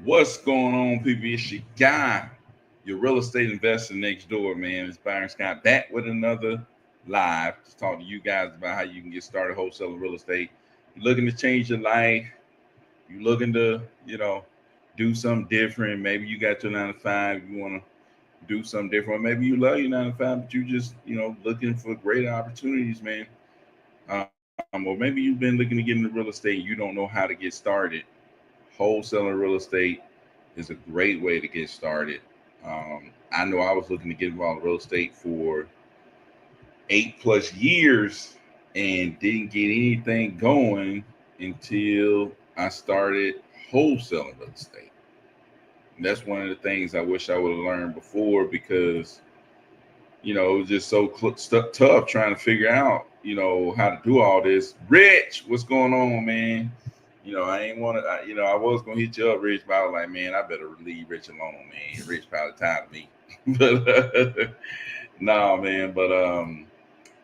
What's going on, people? It's your guy, your real estate investor next door, man. It's Byron Scott back with another live to talk to you guys about how you can get started wholesaling real estate. You're looking to change your life. You're looking to, do something different. Maybe you got your 9 to 5. You want to do something different. Or maybe you love your 9 to 5, but you just, looking for greater opportunities, man. Or maybe you've been looking to get into real estate. You don't know how to get started. Wholesaling real estate is a great way to get started. I know I was looking to get involved in real estate for 8 plus years and didn't get anything going until I started wholesaling real estate. And that's one of the things I wish I would have learned before because it was just so tough trying to figure out how to do all this. Rich, what's going on, man? I ain't want to. I was gonna hit you up, Rich, but I was like, man, I better leave Rich alone, man. Rich probably tired of me, but nah, man. But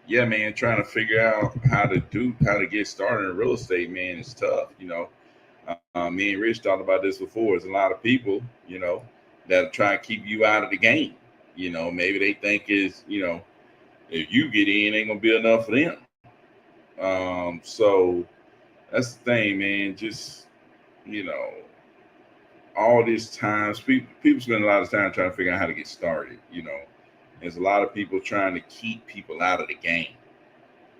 yeah, man, trying to figure out how to get started in real estate, man, is tough. Me and Rich talked about this before. There's a lot of people, that try to keep you out of the game. Maybe they think if you get in, ain't gonna be enough for them. So that's the thing, man. Just you know, all these times, people spend a lot of time trying to figure out how to get started. There's a lot of people trying to keep people out of the game.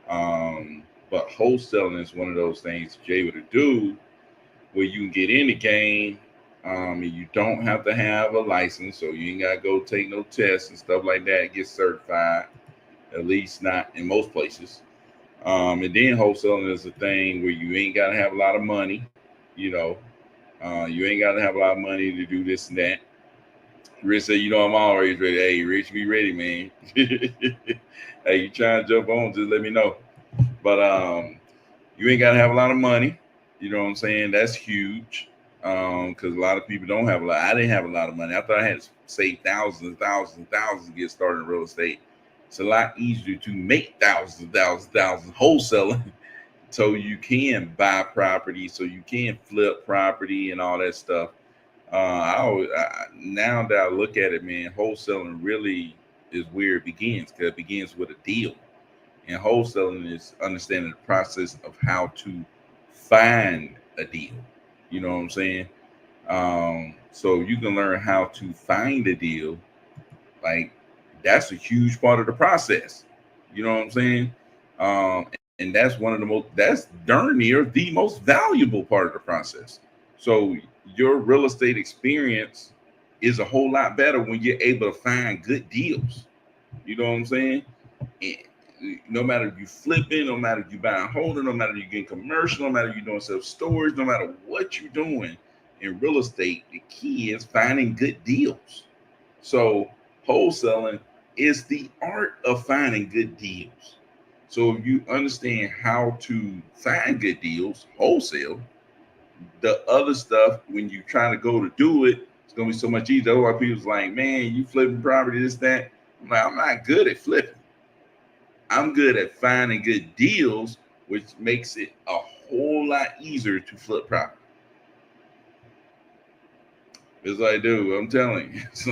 But wholesaling is one of those things that you're able to do where you can get in the game. And you don't have to have a license, so you ain't gotta go take no tests and stuff like that. Get certified, at least not in most places. And then wholesaling is a thing where you ain't gotta have a lot of money. You know, you ain't gotta have a lot of money to do this and that. Rich said, I'm always ready. Hey, Rich, be ready, man. Hey, you trying to jump on? Just let me know. But you ain't gotta have a lot of money. You know what I'm saying? That's huge. Because a lot of people don't have a lot. I didn't have a lot of money. I thought I had to save thousands and thousands and thousands to get started in real estate. It's a lot easier to make thousands and thousands and thousands wholesaling so you can buy property, so you can flip property and all that stuff. Now that I look at it, man, wholesaling really is where it begins because it begins with a deal. And wholesaling is understanding the process of how to find a deal. You know what I'm saying? So you can learn how to find a deal. Like that's a huge part of the process. You know what I'm saying? And that's one of the most. That's darn near the most valuable part of the process. So your real estate experience is a whole lot better when you're able to find good deals. You know what I'm saying? And no matter if you flipping, no matter if you buying holding, no matter if you're getting commercial, no matter if you're doing self storage, no matter what you're doing in real estate, the key is finding good deals. So wholesaling is the art of finding good deals. So if you understand how to find good deals, wholesale, the other stuff when you try to go to do it, it's gonna be so much easier. That's why people's like, man, you flipping property, this, that. I'm like, I'm not good at flipping. I'm good at finding good deals, which makes it a whole lot easier to flip property. It's like, dude, I'm telling you, it's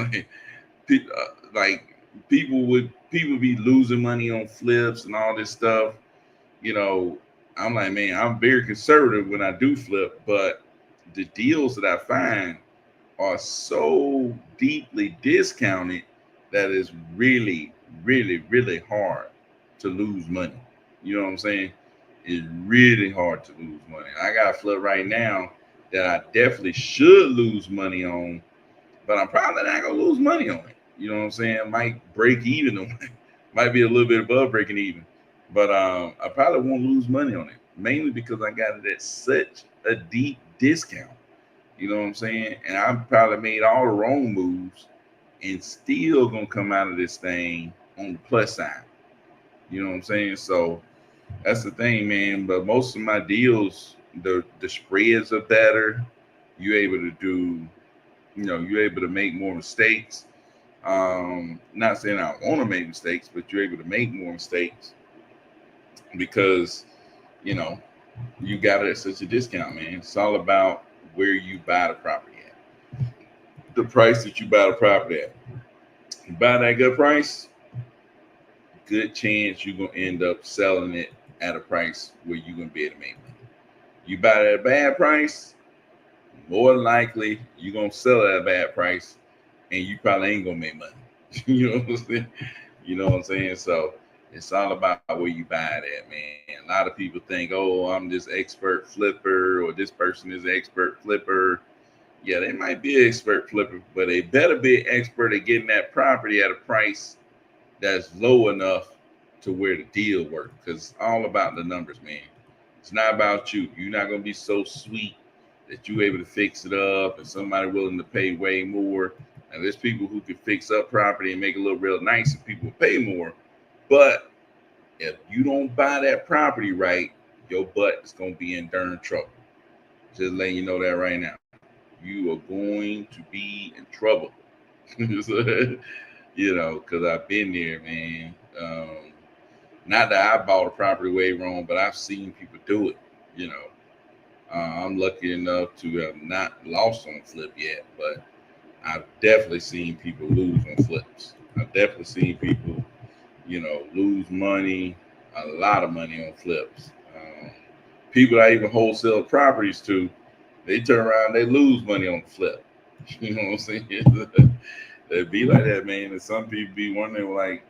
like people be losing money on flips and all this stuff. You know, I'm like, man, I'm very conservative when I do flip, but the deals that I find are so deeply discounted that it's really, really, really hard to lose money. You know what I'm saying? It's really hard to lose money. I got a flip right now that I definitely should lose money on, but I'm probably not gonna lose money on it. You know what I'm saying? I might break even on it. Might be a little bit above breaking even. But I probably won't lose money on it. Mainly because I got it at such a deep discount. You know what I'm saying? And I probably made all the wrong moves and still gonna come out of this thing on the plus side. You know what I'm saying? So that's the thing, man. But most of my deals, the spreads are better. You're able to do, you're able to make more mistakes. Not saying I want to make mistakes, but you're able to make more mistakes because you know you got it at such a discount, man. It's all about where you buy the property at. the price that you buy the property at. You buy that good price, good chance you're gonna end up selling it at a price where you're gonna be able to make money. You buy it at a bad price, more than likely you're gonna sell it at a bad price, and you probably ain't gonna make money. You know what I'm saying? You know what I'm saying? So it's all about where you buy it at, man. A lot of people think, oh, I'm this expert flipper, or this person is an expert flipper. Yeah, they might be an expert flipper, but they better be an expert at getting that property at a price that's low enough to where the deal works. Because it's all about the numbers, man. It's not about you. You're not gonna be so sweet that you're able to fix it up and somebody willing to pay way more. And there's people who can fix up property and make it look real nice, and people will pay more. But if you don't buy that property right, your butt is gonna be in darn trouble. Just letting you know that right now. You are going to be in trouble. You know, because I've been there, man. Not that I bought a property way wrong, but I've seen people do it. You know, I'm lucky enough to have not lost on flip yet, but I've definitely seen people lose on flips. I've definitely seen people, you know, lose money, a lot of money on flips. People I even wholesale properties to, they turn around, they lose money on the flip. You know what I'm saying? It'd be like that, man. And some people be wondering, like,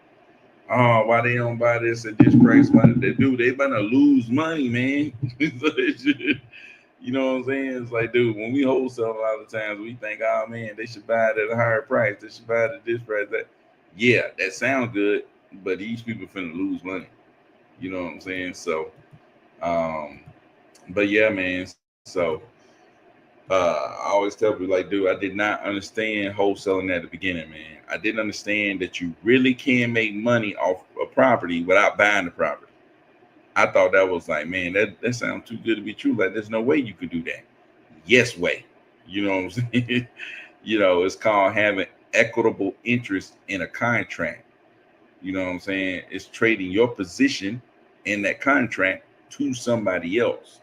oh, why they don't buy this at this price? Why did they do? They better lose money, man. You know what I'm saying? It's like, dude, when we wholesale, a lot of times we think, oh man, they should buy it at a higher price. They should buy it at this price. That, yeah, that sounds good, but these people finna lose money. You know what I'm saying? So, but yeah, man. So, I always tell people, like, dude, I did not understand wholesaling at the beginning, man. I didn't understand that you really can make money off a property without buying the property. I thought that was like, man, that sounds too good to be true. Like, there's no way you could do that. Yes way. You know what I'm saying? You know, it's called having equitable interest in a contract. You know what I'm saying? It's trading your position in that contract to somebody else.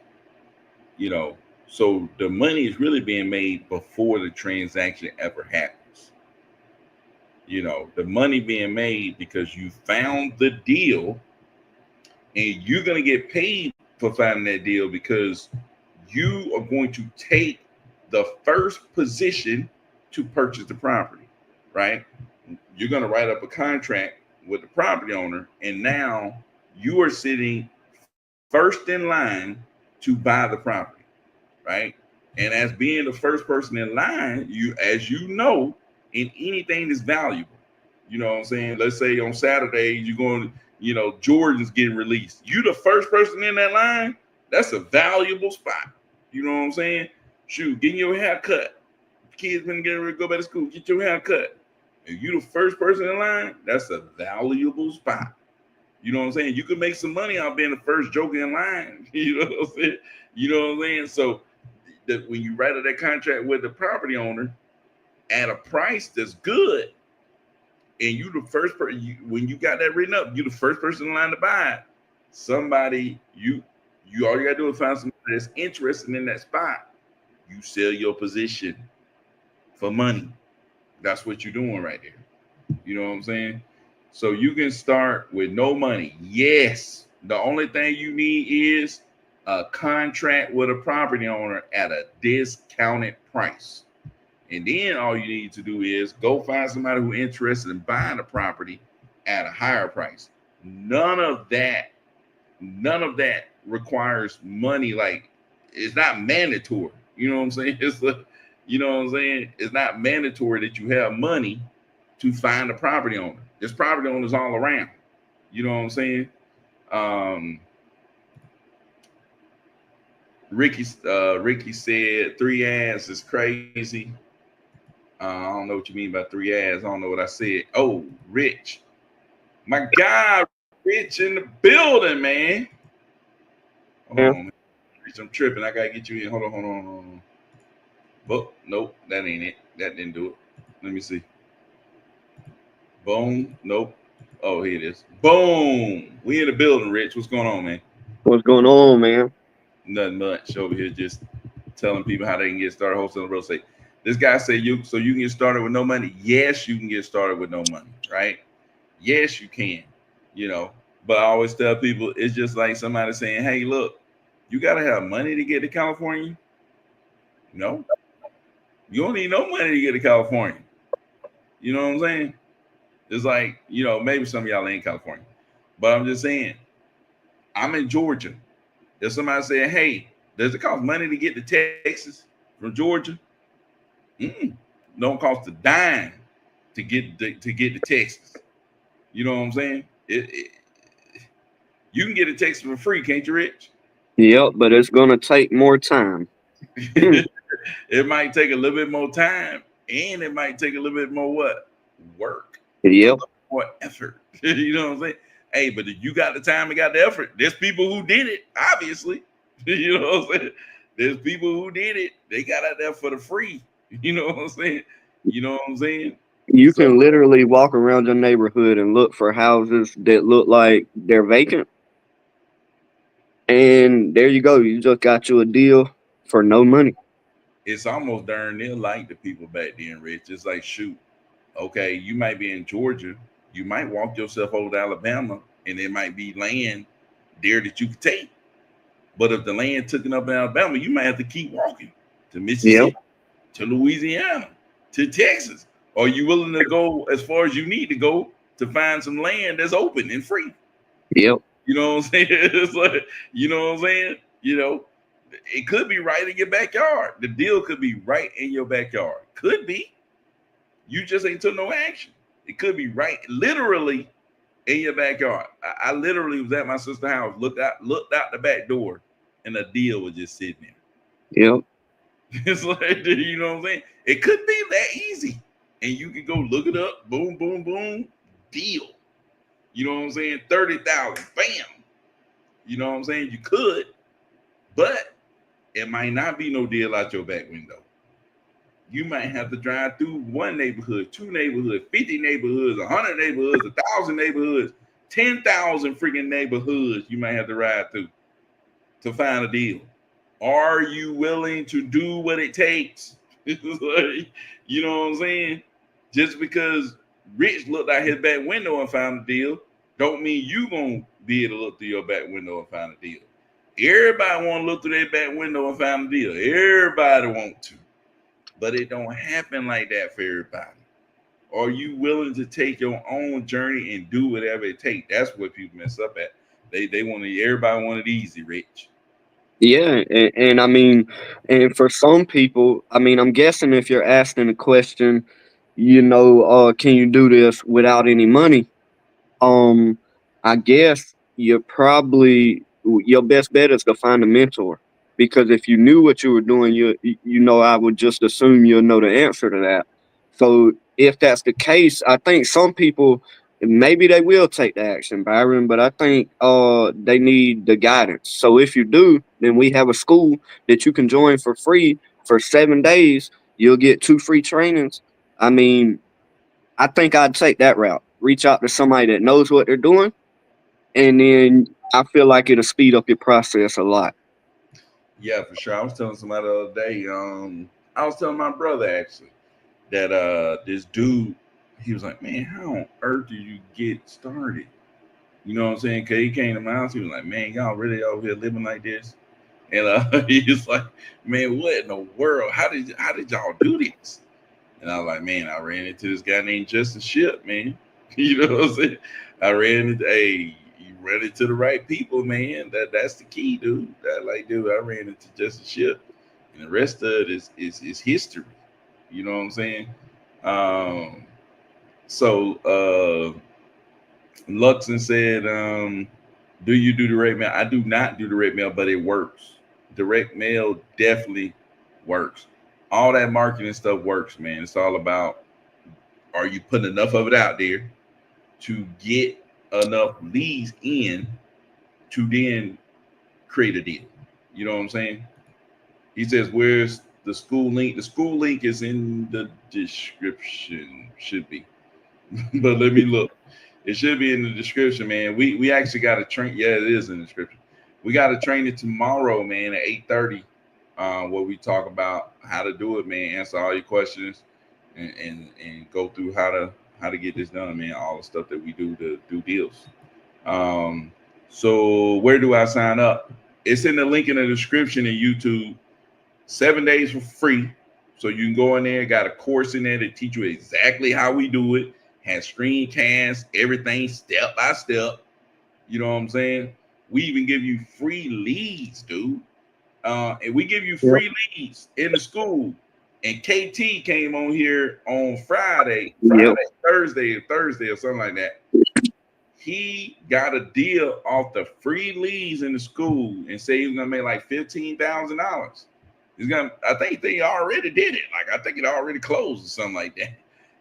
You know, so the money is really being made before the transaction ever happens. You know, the money being made because you found the deal, and you're going to get paid for finding that deal because you are going to take the first position to purchase the property, right? You're going to write up a contract with the property owner, and now you are sitting first in line to buy the property, right? And as being the first person in line, you, as you know, in anything that's valuable, you know what I'm saying? Let's say on Saturday, you're going, you know, Jordan's getting released. You the first person in that line, that's a valuable spot. You know what I'm saying? Shoot, getting your hair cut. Kids been getting ready to go back to school, get your hair cut. If you the first person in line, that's a valuable spot. You know what I'm saying? You could make some money out being the first joker in line. You know what I'm saying? You know what I'm saying? So when you write out that contract with the property owner at a price that's good, and you the first person, when you got that written up, you the first person in line to buy it. Somebody, you all you gotta do is find somebody that's interested in that spot. You sell your position for money. That's what you're doing right there. You know what I'm saying? So you can start with no money. Yes, the only thing you need is a contract with a property owner at a discounted price. And then all you need to do is go find somebody who's interested in buying the property at a higher price. None of that requires money. Like, it's not mandatory. You know what I'm saying? It's like, you know what I'm saying? It's not mandatory that you have money to find a property owner. There's property owners all around. You know what I'm saying? Ricky said 3 ads is crazy. I don't know what you mean by 3 ads. I don't know what I said. Oh, Rich. My guy, Rich in the building, man. Hold on, man. Rich, I'm tripping. I gotta get you in. Hold on. But nope, that ain't it. That didn't do it. Let me see. Boom. Nope. Oh, here it is. Boom. We in the building, Rich. What's going on, man? What's going on, man? Nothing much over here. Just telling people how they can get started wholesaling real estate. This guy said you so you can get started with no money. Yes, you can get started with no money, right? Yes, you can. You know, but I always tell people it's just like somebody saying, "Hey, look, you got to have money to get to California." No, you don't need no money to get to California. You know what I'm saying? It's like, maybe some of y'all ain't California, but I'm just saying, I'm in Georgia. If somebody saying, "Hey, does it cost money to get to Texas from Georgia?" Mm-mm. Don't cost a dime to get to Texas. You know what I'm saying? You can get to Texas for free, can't you, Rich? Yep, but it's gonna take more time. It might take a little bit more time, and it might take a little bit more what? Work. A Yep, little more effort. You know what I'm saying? Hey, but if you got the time and got the effort, there's people who did it, obviously. You know what I'm saying? There's people who did it. They got out there for the free. You know what I'm saying? You know what I'm saying? you So can literally walk around your neighborhood and look for houses that look like they're vacant, and there you go. You just got you a deal for no money. it's almost darn near like the people back then, Rich. It's like, shoot, okay, you might be in Georgia, you might walk yourself over to Alabama, and there might be land there that you could take. But if the land taken up in Alabama, you might have to keep walking to Yep, Mississippi, to Louisiana, to Texas. Are you willing to go as far as you need to go to find some land that's open and free? yep, You know what I'm saying? It's like, you know what I'm saying? It could be right in your backyard. The deal could be right in your backyard. Could be. You just ain't took no action. It could be right, literally in your backyard. I literally was at my sister's house, looked out the back door, and a deal was just sitting there. yep. It's like, you know what I'm saying? It could be that easy. And you can go look it up, boom, boom, boom, deal. You know what I'm saying? 30,000, bam. You know what I'm saying? You could, but it might not be no deal out your back window. You might have to drive through one neighborhood, two neighborhoods, 50 neighborhoods, 100 neighborhoods, 1,000 neighborhoods, 10,000 freaking neighborhoods you might have to ride through to find a deal. Are you willing to do what it takes? Like, you know what I'm saying? Just because Rich looked out his back window and found a deal, don't mean you gonna be able to look through your back window and find a deal. Everybody want to look through their back window and find a deal. Everybody want to, but it don't happen like that for everybody. Are you willing to take your own journey and do whatever it takes? That's what people mess up at. They want to. Everybody want it easy, Rich. Yeah, and I mean, and for some people, I mean, I'm guessing if you're asking a question, can you do this without any money? Um, I guess your best bet is to find a mentor, because if you knew what you were doing, I would just assume you'll know the answer to that. So if that's the case, I think some people maybe they will take the action, Byron, but I think they need the guidance. So if you do, then we have a school that you can join for free for 7 days. You'll get 2 free trainings. I mean, I think I'd take that route. Reach out to somebody that knows what they're doing, and then I feel like it'll speed up your process a lot. Yeah, for sure. I was telling somebody the other day. I was telling my brother actually that this dude, he was like, "Man, how on earth do you get started?" You know what I'm saying? Cause he came to my house. He was like, "Man, y'all really over here living like this?" And he was like, "Man, what in the world? How did y'all do this?" And I was like, "Man, I ran into this guy named Justin Ship, man." You know what I'm saying? I ran into you ran into the right people, man. That's the key, dude. Dude, I ran into Justin Ship, and the rest of it is history. You know what I'm saying? Um, so Luxon said, "Do you do direct mail?" I do not do direct mail, but it works. Direct mail definitely works. All that marketing stuff works, man. It's all about, are you putting enough of it out there to get enough leads in to then create a deal? You know what I'm saying? He says, "Where's the school link?" The school link is in the description. Should be, but let me look. It should be in the description, man. We actually got to train. Yeah, it is in the description. We got to train it tomorrow, man, at 8:30. where we talk about how to do it, man. Answer all your questions, and go through how to get this done, man. All the stuff that we do to do deals. Um, so where do I sign up? It's in the link in the description in YouTube. 7 days for free. So you can go in there, got a course in there to teach you exactly how we do it, has screencasts, everything step by step. You know what I'm saying? We even give you free leads, dude. And we give you Yep. free leads in the school. And KT came on here on Yep. Thursday, or something like that. He got a deal off the free leads in the school and said he was gonna make like $15,000. He's gonna. I think they already did it. Like I think it already closed or something like that.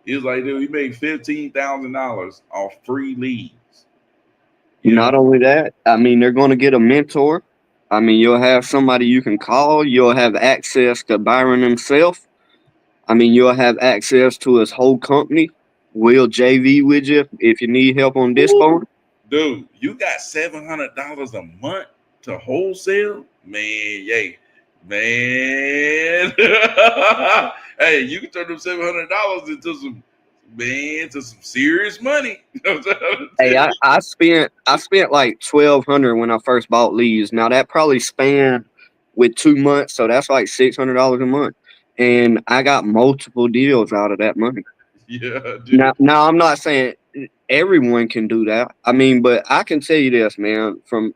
He was like, dude, he made $15,000 off free leads. You Not know, only that, I mean, they're going to get a mentor. I mean, you'll have somebody you can call. You'll have access to Byron himself. I mean, you'll have access to his whole company. We'll JV with you if you need help on this phone. dude, you got $700 a month to wholesale, man. Yay, man. Hey, you can turn them $700 into some serious money. Hey, I spent like 1,200 when I first bought leads. Now that probably spanned with 2 months, so that's like $600 a month, and I got multiple deals out of that money. Yeah, dude. Now I'm not saying everyone can do that. I mean, but I can tell you this, man, from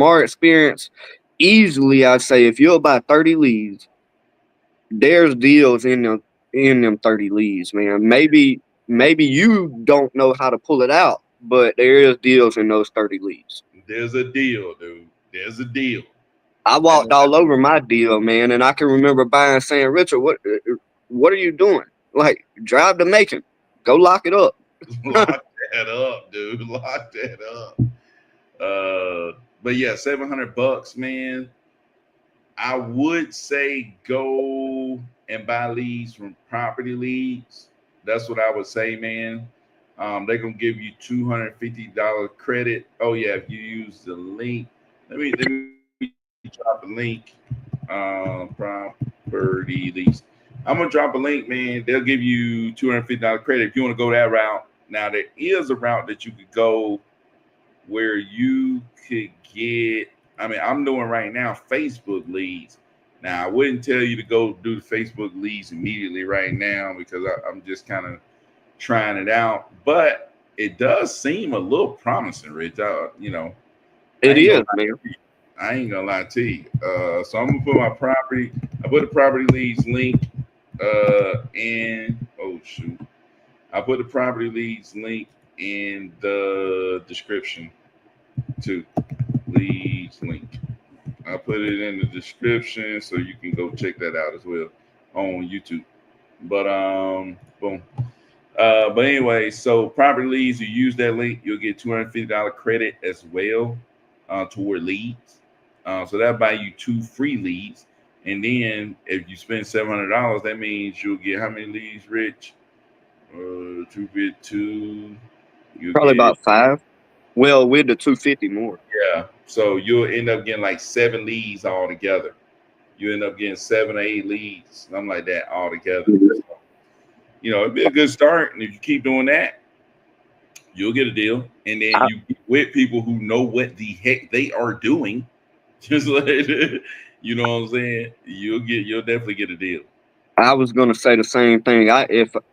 our experience, easily I'd say if you'll buy 30 leads, there's deals in them 30 leads, man. Maybe you don't know how to pull it out, but there is deals in those 30 leads. There's a deal, dude. There's a deal. I walked all over my deal, man, and I can remember buying saying, Richard, what are you doing? Like, drive to Macon, go lock it up. Lock that up, dude. Lock that up. But yeah, $700, man. I would say go and buy leads from property leads. That's what I would say, man. They're gonna give you $250 credit. Oh yeah, if you use the link. Let me drop a link. Property leads. I'm gonna drop a link, man. They'll give you $250 credit if you want to go that route. Now there is a route that you could go where you could get. I mean, I'm doing right now Facebook leads. Now I wouldn't tell you to go do the Facebook leads immediately right now because I'm just kind of trying it out. But it does seem a little promising, Rich. You know, I It ain't gonna is, man. I ain't gonna lie to you. So I'm gonna put my property. I put the property leads link in. Oh shoot! I put the property leads link in the description too. Leads link. I put it in the description so you can go check that out as well on YouTube. But boom. But anyway, so property leads, you use that link, you'll get $250 credit as well toward leads. So that buy you 2 free leads. And then if you spend $700, that means you'll get how many leads, Rich? 252. You'll Probably get about 5. Well, with the 250 more. yeah. So you'll end up getting like 7 leads all together. You end up getting 7 or 8 leads, something like that all together. Mhm. You know, it'd be a good start. And if you keep doing that, you'll get a deal. And then I, you get with people who know what the heck they are doing. Just like you know what I'm saying? You'll definitely get a deal. I was gonna say the same thing.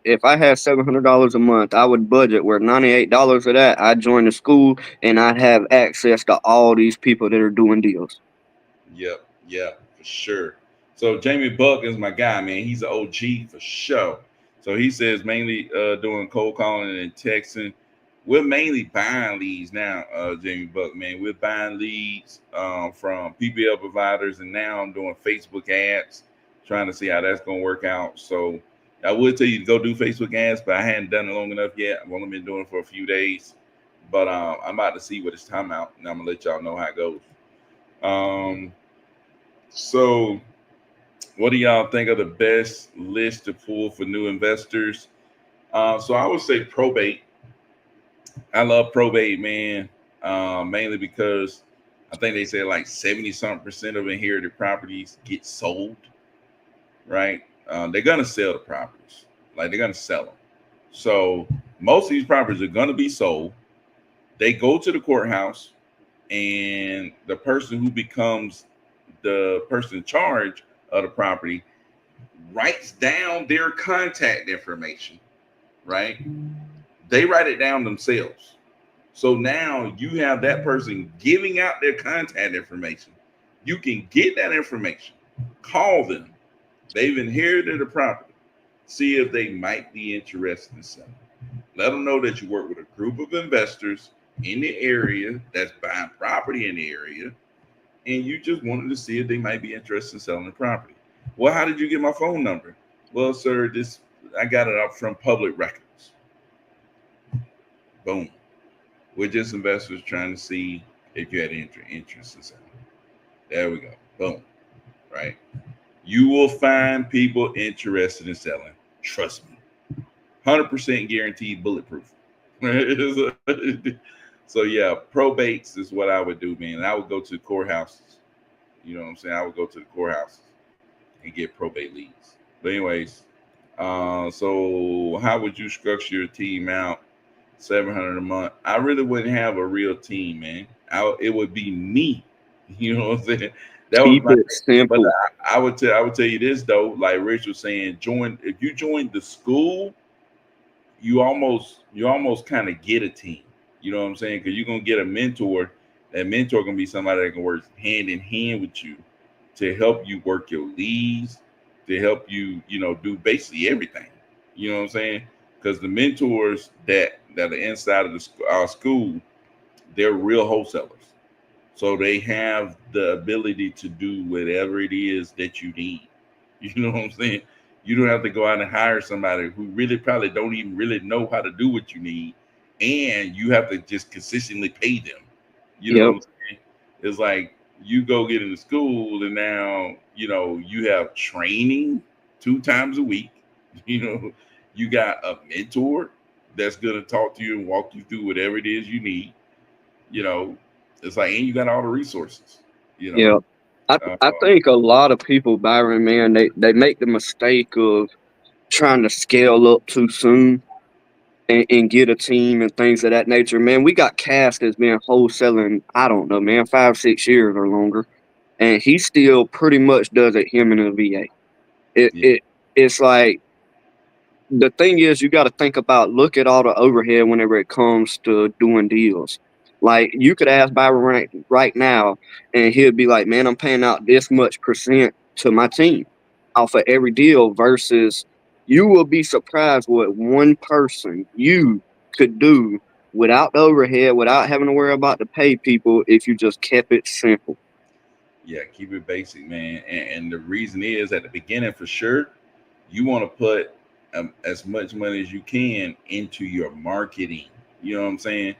If I had $700 a month, I would budget where $98 of that I'd join the school and I'd have access to all these people that are doing deals. Yep, yeah, for sure. So Jamie Buck is my guy, man. He's an OG for sure. So he says mainly doing cold calling and texting. We're mainly buying leads now, Jamie Buck, man. We're buying leads from PPL providers, and now I'm doing Facebook ads, trying to see how that's gonna work out. So I would tell you to go do Facebook ads, but I hadn't done it long enough yet. I've only been doing it for a few days, but I'm about to see what it's time out, and I'm gonna let y'all know how it goes. Um, so, what do y'all think are the best list to pull for new investors? So I would say probate. I love probate, man, mainly because I think they said like 70% of inherited properties get sold, right? They're gonna sell the properties, like they're gonna sell them. So most of these properties are gonna be sold. They go to the courthouse, and the person who becomes the person in charge of the property writes down their contact information, right? They write it down themselves. So now you have that person giving out their contact information. You can get that information, call them. They've inherited the property. See if they might be interested in selling. Let them know that you work with a group of investors in the area that's buying property in the area, and you just wanted to see if they might be interested in selling the property. Well, how did you get my phone number? Well, sir, this I got it up from public records. Boom. We're just investors trying to see if you had interest in selling. There we go. Boom. Right. You will find people interested in selling. Trust me. 100% guaranteed bulletproof. So yeah, probates is what I would do, man. I would go to the courthouses. You know what I'm saying? I would go to the courthouses and get probate leads. But anyways, so how would you structure your team out? 700 a month. I really wouldn't have a real team, man. It would be me. You know what I'm saying? That was Keep my. it But simple. I would tell you this though. Like Rich was saying, if you join the school, you almost kind of get a team. You know what I'm saying? Because you're gonna get a mentor. That mentor gonna be somebody that can work hand in hand with you to help you work your leads, to help you, do basically everything. You know what I'm saying? Because the mentors that are inside of our school, they're real wholesalers. So they have the ability to do whatever it is that you need. You know what I'm saying? You don't have to go out and hire somebody who really probably don't even really know how to do what you need. And you have to just consistently pay them. You know what Yep. I'm saying? It's like you go get into school and now, you have training 2 times a week. You know, you got a mentor that's gonna talk to you and walk you through whatever it is you need. You know, it's like, and you got all the resources. You know, Yep. I think a lot of people, Byron, man, they make the mistake of trying to scale up too soon and get a team and things of that nature. Man, we got Cass that's been wholesaling, I don't know, man, 5, 6 years or longer. And he still pretty much does it him and a VA. It yeah, it it's like the thing is you gotta think about look at all the overhead whenever it comes to doing deals. Like you could ask Byron right now and he'll be like, man, I'm paying out this much percent to my team off of every deal versus you will be surprised what one person you could do without the overhead, without having to worry about to pay people if you just kept it simple. yeah, keep it basic, man. And the reason is at the beginning for sure, you want to put as much money as you can into your marketing. You know what I'm saying?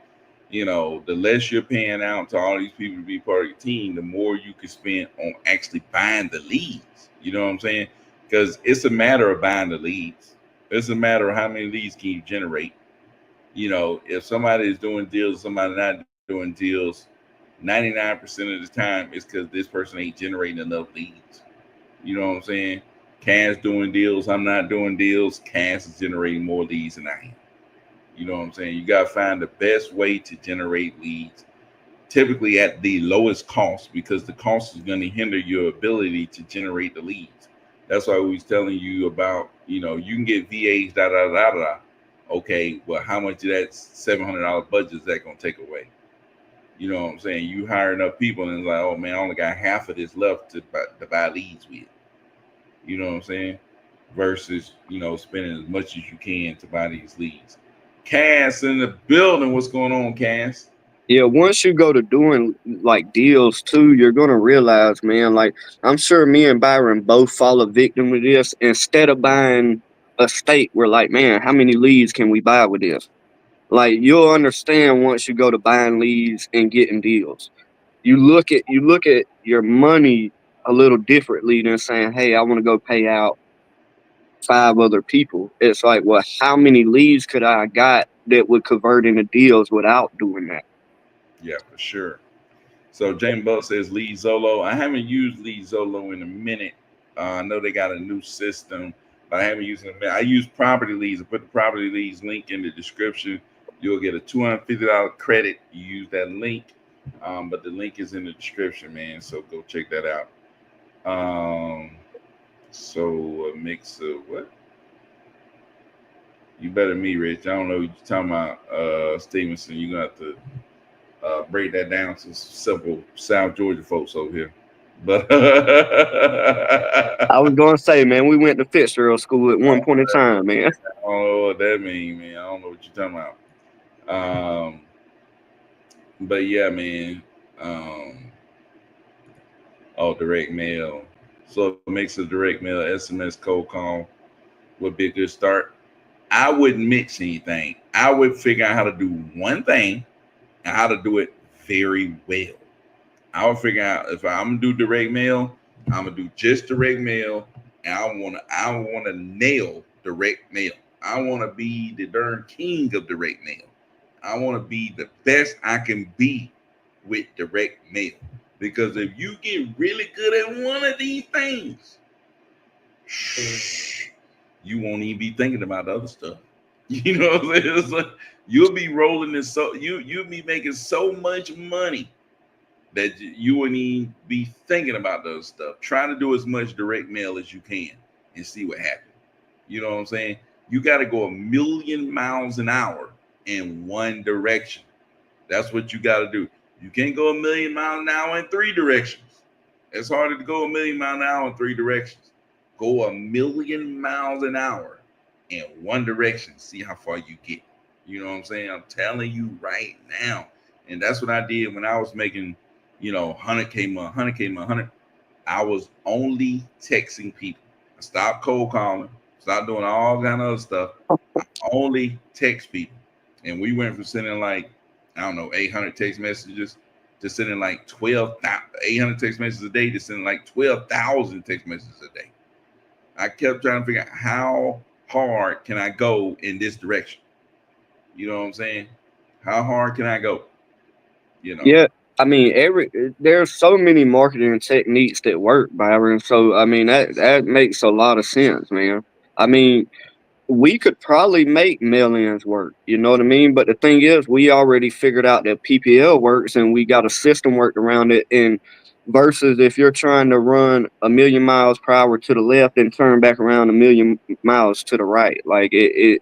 The less you're paying out to all these people to be part of your team, the more you can spend on actually buying the leads. You know what I'm saying? Because it's a matter of buying the leads. It's a matter of how many leads can you generate. If somebody is doing deals, somebody not doing deals, 99% of the time it's because this person ain't generating enough leads. You know what I'm saying? Cass doing deals, I'm not doing deals. Cass is generating more leads than I am. You know what I'm saying? You got to find the best way to generate leads, typically at the lowest cost, because the cost is going to hinder your ability to generate the leads. That's why we was telling you about, you can get VAs, da da da da. Okay, well, how much of that $700 budget is that going to take away? You know what I'm saying? You hire enough people, and it's like, oh man, I only got half of this left to buy leads with. You know what I'm saying? Versus, spending as much as you can to buy these leads. Cass in the building. What's going on, Cass? Yeah, once you go to doing like deals too, you're gonna realize, man, like I'm sure me and Byron both fall a victim of this. Instead of buying a state, we're like, man, how many leads can we buy with this? Like you'll understand once you go to buying leads and getting deals. You look at your money a little differently than saying, hey, I want to go pay out 5 other people. It's like, well, how many leads could I got that would convert into deals without doing that? Yeah, for sure. So James Buck says Lead Zolo. I haven't used Lead Zolo in a minute. I know they got a new system, but I haven't used it in a minute. I use Property Leads. I put the Property Leads link in the description. You'll get a $250 credit. You use that link, but the link is in the description, man. So go check that out. So a mix of what? You better me, Rich. I don't know what you're talking about, Stevenson. You're gonna have to break that down to simple South Georgia folks over here. But I was gonna say, man, we went to Fitzgerald School at one point in time, man. I don't know what that means, man. I don't know what you're talking about. But yeah, man. Oh, direct mail. So it makes a direct mail SMS cold call would be a good start. I wouldn't mix anything. I would figure out how to do one thing and how to do it very well. I would figure out if I'm gonna do direct mail, I'm gonna do just direct mail, and I wanna nail direct mail. I wanna be the darn king of direct mail. I wanna be the best I can be with direct mail. Because if you get really good at one of these things, you won't even be thinking about the other stuff. You know what I'm saying? It's like you'll be rolling this, so you'll be making so much money that you wouldn't even be thinking about those stuff. Try to do as much direct mail as you can and see what happens. You know what I'm saying? You got to go a million miles an hour in one direction. That's what you got to do. You can't go a million miles an hour in three directions. It's harder to go a million miles an hour in three directions. Go a million miles an hour in one direction. See how far you get. You know what I'm saying? I'm telling you right now. And that's what I did when I was making, 100K month, 100K month, 100. I was only texting people. I stopped cold calling, stopped doing all kind of other stuff. I only text people. And we went from sending like, I don't know, 800 text messages to sending like 800 text messages a day to sending like 12,000 text messages a day. I kept trying to figure out how hard can I go in this direction. You know what I'm saying? How hard can I go? Yeah, I mean, there's so many marketing techniques that work, Byron. So I mean, that makes a lot of sense, man. I mean, we could probably make millions work. You know what I mean? But the thing is, we already figured out that PPL works, and we got a system worked around it. And versus if you're trying to run a million miles per hour to the left and turn back around a million miles to the right, like you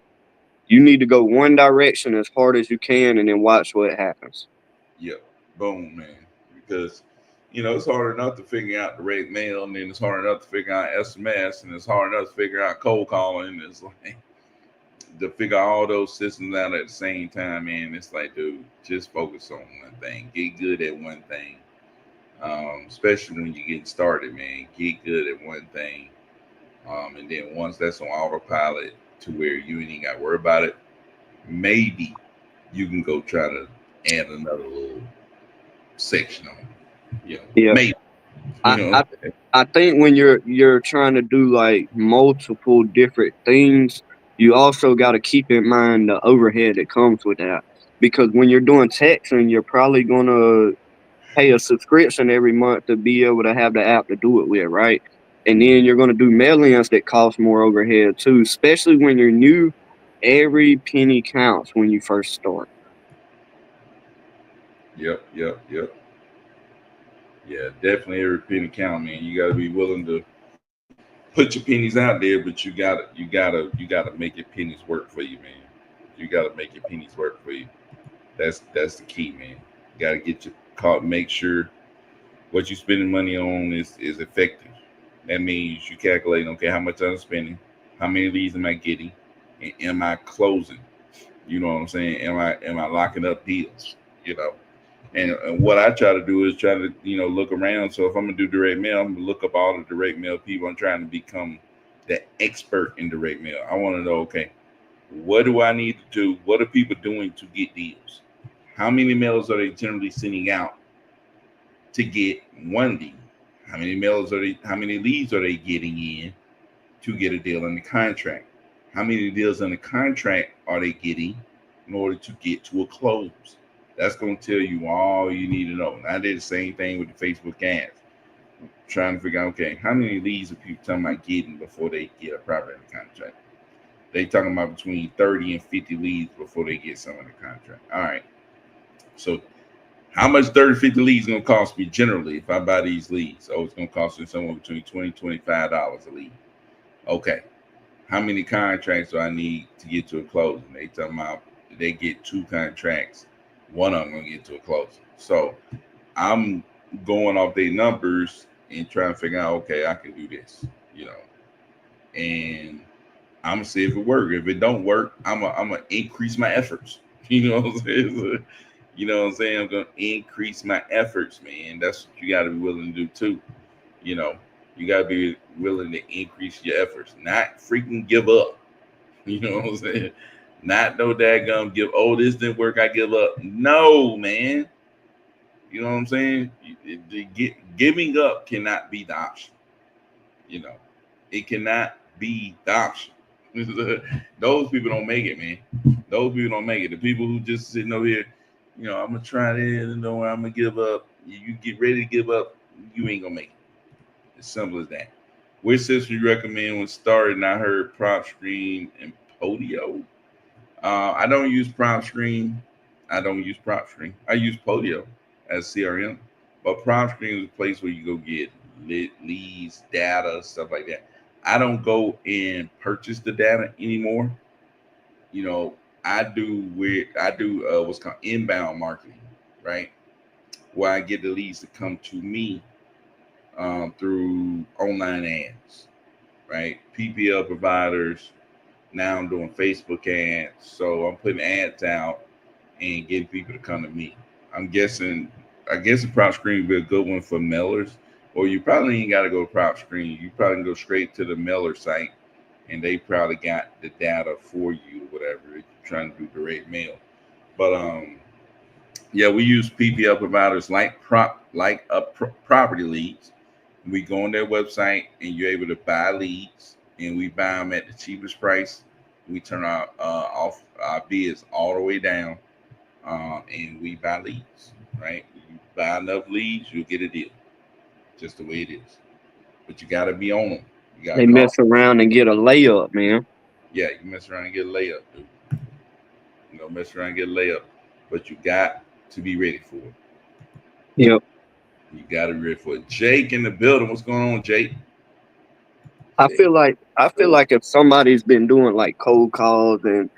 need to go one direction as hard as you can, and then watch what happens. Yep. Boom, man. Because it's hard enough to figure out direct mail, and then it's hard enough to figure out SMS, and it's hard enough to figure out cold calling. It's like to figure all those systems out at the same time, man. It's like, dude, just focus on one thing. Get good at one thing. Especially when you get started, man. Get good at one thing. And then once that's on autopilot to where you ain't even got to worry about it, maybe you can go try to add another little section on it. Yeah. Maybe. I think when you're trying to do like multiple different things, you also got to keep in mind the overhead that comes with that. Because when you're doing texting, you're probably gonna pay a subscription every month to be able to have the app to do it with, right? And then you're gonna do mail-ins that cost more overhead too, especially when you're new. Every penny counts when you first start. Yep. Yeah, definitely every penny count, man. You got to be willing to put your pennies out there, but you gotta make your pennies work for you, man. You gotta make your pennies work for you. That's the key, man. You gotta get your caught. Make sure what you're spending money on is effective. That means you calculate, okay, how much I'm spending, how many leads am I getting, and am I closing? You know what I'm saying? Am I locking up deals? You know. And what I try to do is try to, look around. So if I'm gonna do direct mail, I'm gonna look up all the direct mail people. I'm trying to become the expert in direct mail. I want to know, okay, what do I need to do? What are people doing to get deals? How many mails are they generally sending out to get one lead? How many leads are they getting in to get a deal in the contract? How many deals in the contract are they getting in order to get to a close? That's going to tell you all you need to know. And I did the same thing with the Facebook ads, trying to figure out, okay, how many leads are people talking about getting before they get a property contract? They talking about between 30 and 50 leads before they get some of the contract. All right. So how much 30, 50 leads going to cost me generally if I buy these leads? Oh, it's going to cost me somewhere between $20, $25 a lead. Okay. How many contracts do I need to get to a closing? They talking about they get 2 contracts, one of them going to get to a closing. So I'm going off their numbers and trying to figure out, okay, I can do this, and I'm gonna see if it works. If it don't work, I'm gonna increase my efforts. You know what I'm saying? So, you know what I'm saying? I'm gonna increase my efforts, man. That's what you got to be willing to do too. You know, you got to be willing to increase your efforts, not freaking give up. You know what I'm saying? Not no daggum give. Oh, this didn't work. I give up. No, man. You know what I'm saying? Giving up cannot be the option. You know, it cannot be the option. Those people don't make it, man. Those people don't make it. The people who just sitting over here, I'm gonna try this and know I'm gonna give up. You get ready to give up, you ain't gonna make it. As simple as that. Which system you recommend when starting? I heard Prop Stream and Podio. I don't use Prop Stream. I use Podio as CRM. But Prop Stream is a place where you go get leads, data, stuff like that. I don't go and purchase the data anymore. I do what's called inbound marketing, right? Where I get the leads to come to me through online ads, right? PPL providers. Now I'm doing Facebook ads, so I'm putting ads out and getting people to come to me. I guess the prop screen would be a good one for mailers, or you probably ain't got to go to prop screen. You probably can go straight to the mailer site, and they probably got the data for you, or whatever, if you're trying to do direct mail. But yeah, we use PPL providers like property leads. We go on their website, and you're able to buy leads, and we buy them at the cheapest price. We turn our off our bids all the way down, and we buy leads. Right? You buy enough leads, you'll get a deal. Just the way it is. But you got to be on them. You got to They call. mess around and get a layup, man. Yeah, you mess around and get a layup, dude. Mess around and get a layup. But you got to be ready for it. Yep. You got to be ready for it. Jake in the building. What's going on, Jake? I feel like if somebody's been doing like cold calls and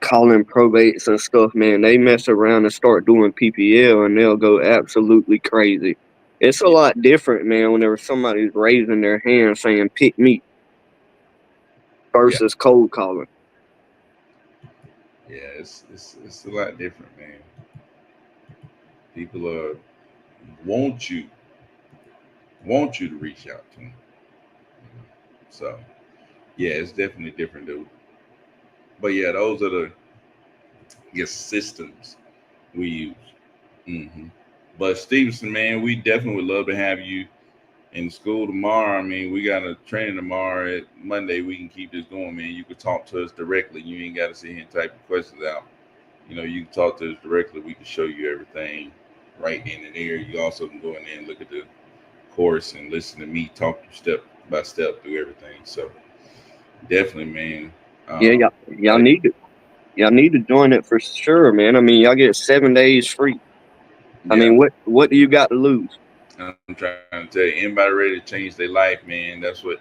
calling probates and stuff, man, they mess around and start doing PPL and they'll go absolutely crazy. It's a lot different, man, whenever somebody's raising their hand saying pick me versus cold calling. Yeah, it's a lot different, man. People want you to reach out to them. So yeah, it's definitely different, dude. But yeah, those are the systems we use. Mm-hmm. But Stevenson, man, we definitely would love to have you in school tomorrow. I mean, we got a training tomorrow at Monday. We can keep this going, man. You could talk to us directly. You ain't got to sit here and type your questions out. You can talk to us directly. We can show you everything right in and there. You also can go in there and look at the course and listen to me talk step by step through everything. So definitely, man. Yeah, y'all need to join it for sure, man. I mean, y'all get 7 days free. I mean, what do you got to lose? I'm trying to tell you, anybody ready to change their life, man, that's what,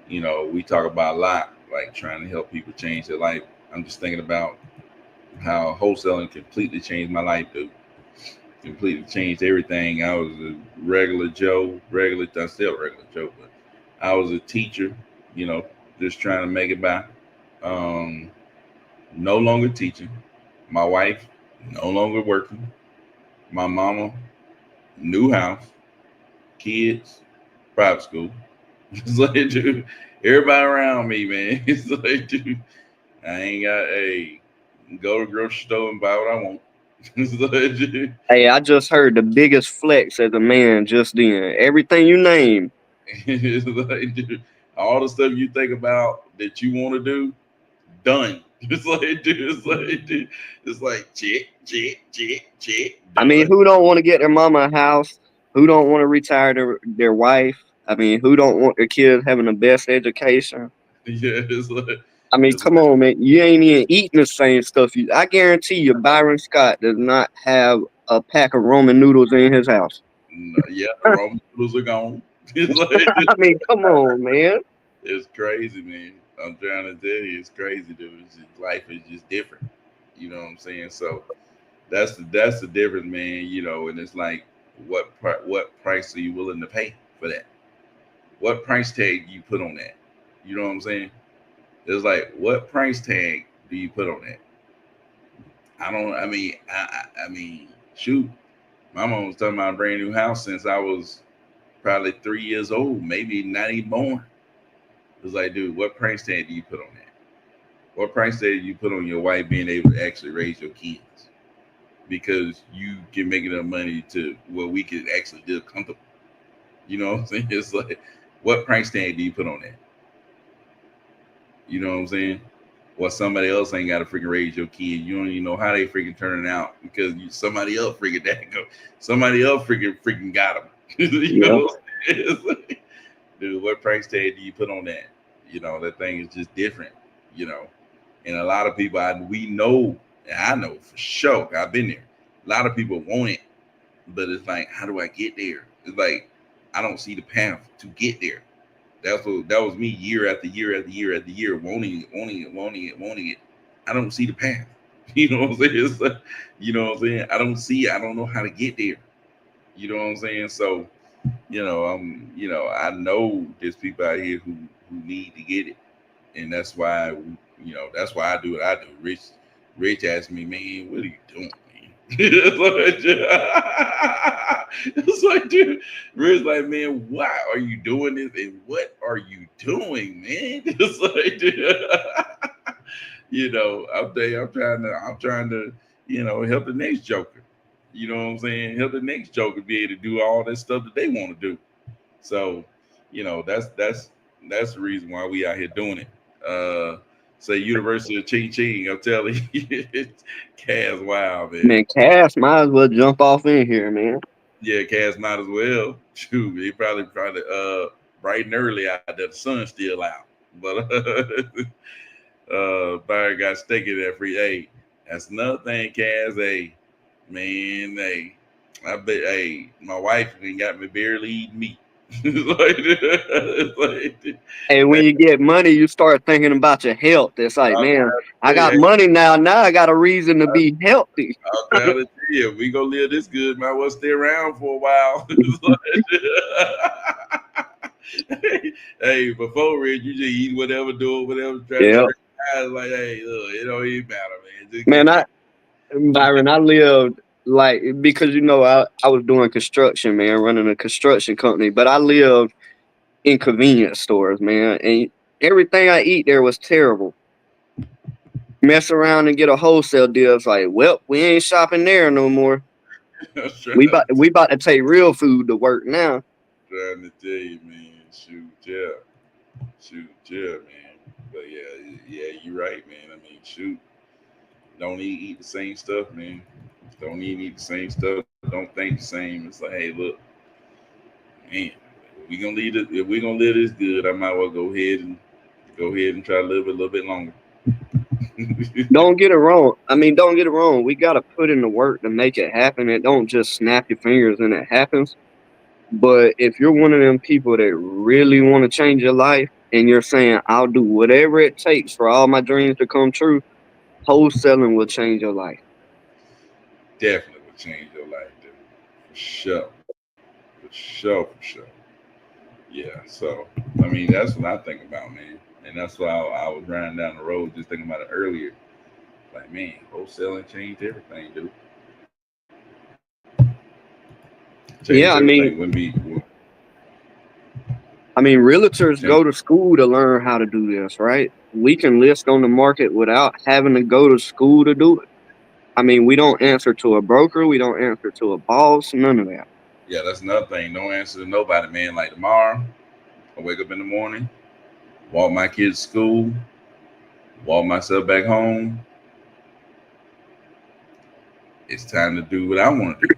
we talk about a lot, like trying to help people change their life. I'm just thinking about how wholesaling completely changed my life, dude. Completely changed everything. I was a regular Joe, I'm still a regular Joe, but I was a teacher, just trying to make it by. No longer teaching. My wife, no longer working. My mama, new house, kids, private school. It's like, dude, everybody around me, man. It's like, dude, I ain't got go to the grocery store and buy what I want. It's like, dude. Hey, I just heard the biggest flex as a man just then. Everything you name. It's like, dude, all the stuff you think about that you want to do, done. It's like check, I mean, done. who don't want to get their mama a house? Who don't want to retire their wife? I mean, who don't want their kids having the best education? Yeah, I mean, it's come like on, man. You ain't even eating the same stuff. I guarantee you, Byron Scott does not have a pack of Roman noodles in his house. yeah, the Roman noodles are gone. It's I mean, come on, man. it's crazy, man. I'm trying to tell you, it's crazy, dude. Life is just different. You know what I'm saying? So that's the difference, man. And it's like, what price are you willing to pay for that? What price tag do you put on that? You know what I'm saying? It's like, what price tag do you put on that? I don't. I mean, I mean, shoot. My mom was talking about a brand new house since I was probably 3 years old, maybe not even born. It was like, dude, what price tag do you put on that? What price tag do you put on your wife being able to actually raise your kids? Because you can make enough money to where we can actually live comfortable. You know what I'm saying? It's like, what price tag do you put on that? You know what I'm saying? Well, somebody else ain't got to freaking raise your kid. You don't even know how they freaking turning out because somebody else freaking that go. Somebody else freaking got them. You Yeah. know, it's like, dude, what price tag do you put on that? That thing is just different. You know, and a lot of people, we know, and I know for sure, I've been there. A lot of people want it, but it's like, how do I get there? It's like, I don't see the path to get there. That was me year after year after year after year, wanting it. I don't see the path. You know what I'm saying? It's like, you know what I'm saying? I don't know how to get there. You know what I'm saying? So, I know there's people out here who need to get it. And that's why, that's why I do what I do. Rich asked me, man, what are you doing, man? It's like, dude, Rich like, man, why are you doing this? And what are you doing, man? It's like, dude, I'm trying to, help the next joker. You know what I'm saying? Help the next joker be able to do all that stuff that they want to do. So, that's the reason why we out here doing it. Say University of Ching Ching, I'm telling you, Cass, wow, man. Man, Cass might as well jump off in here, man. Yeah, Cass might as well. Shoot, he probably bright and early out there. The sun's still out, but Byron got steak in that free. Hey, that's another thing, Cass. Hey, man, hey, I bet. Hey, my wife ain't got me barely eating meat. And when you get money, you start thinking about your health. It's like, I'm man, I trying to got tell you, money now. Now I got a reason to be healthy. I'm trying to tell you, we gonna live this good, might well stay around for a while. Hey, before Rich, you just eat whatever, do whatever, try to Yeah, stretch your eyes like, hey, look, it don't even matter, man. Just man. give me. Byron, I lived like because I was doing construction, man, running a construction company, but I lived in convenience stores, man, and everything I eat there was terrible. Mess around and get a wholesale deal. It's like, well, we ain't shopping there no more. I'm trying, We about to take real food to work now. trying to tell you, man. Shoot, yeah, man. But yeah, you're right, man. I mean, shoot, don't eat the same stuff, man. Don't eat the same stuff. Don't think the same. It's like, hey, look, man, if we gonna live this good, I might well go ahead and try to live it a little bit longer. Don't get it wrong. I mean, don't get it wrong. We got to put in the work to make it happen. It don't just snap your fingers and it happens. But if you're one of them people that really want to change your life and you're saying, I'll do whatever it takes for all my dreams to come true, wholesaling will change your life. Definitely would change your life, dude. For sure. For sure. Yeah. So, I mean, that's what I think about, man. And that's why I was riding down the road just thinking about it earlier. Like, man, wholesaling changed everything, dude. Changed Yeah, everything. When we realtors change, go to school to learn how to do this, right? We can list on the market without having to go to school to do it. I mean, we don't answer to a broker, we don't answer to a boss, none of that. yeah, that's another thing. No answer to nobody, man. Like tomorrow, I wake up in the morning, walk my kids to school, walk myself back home. It's time to do what I want to do.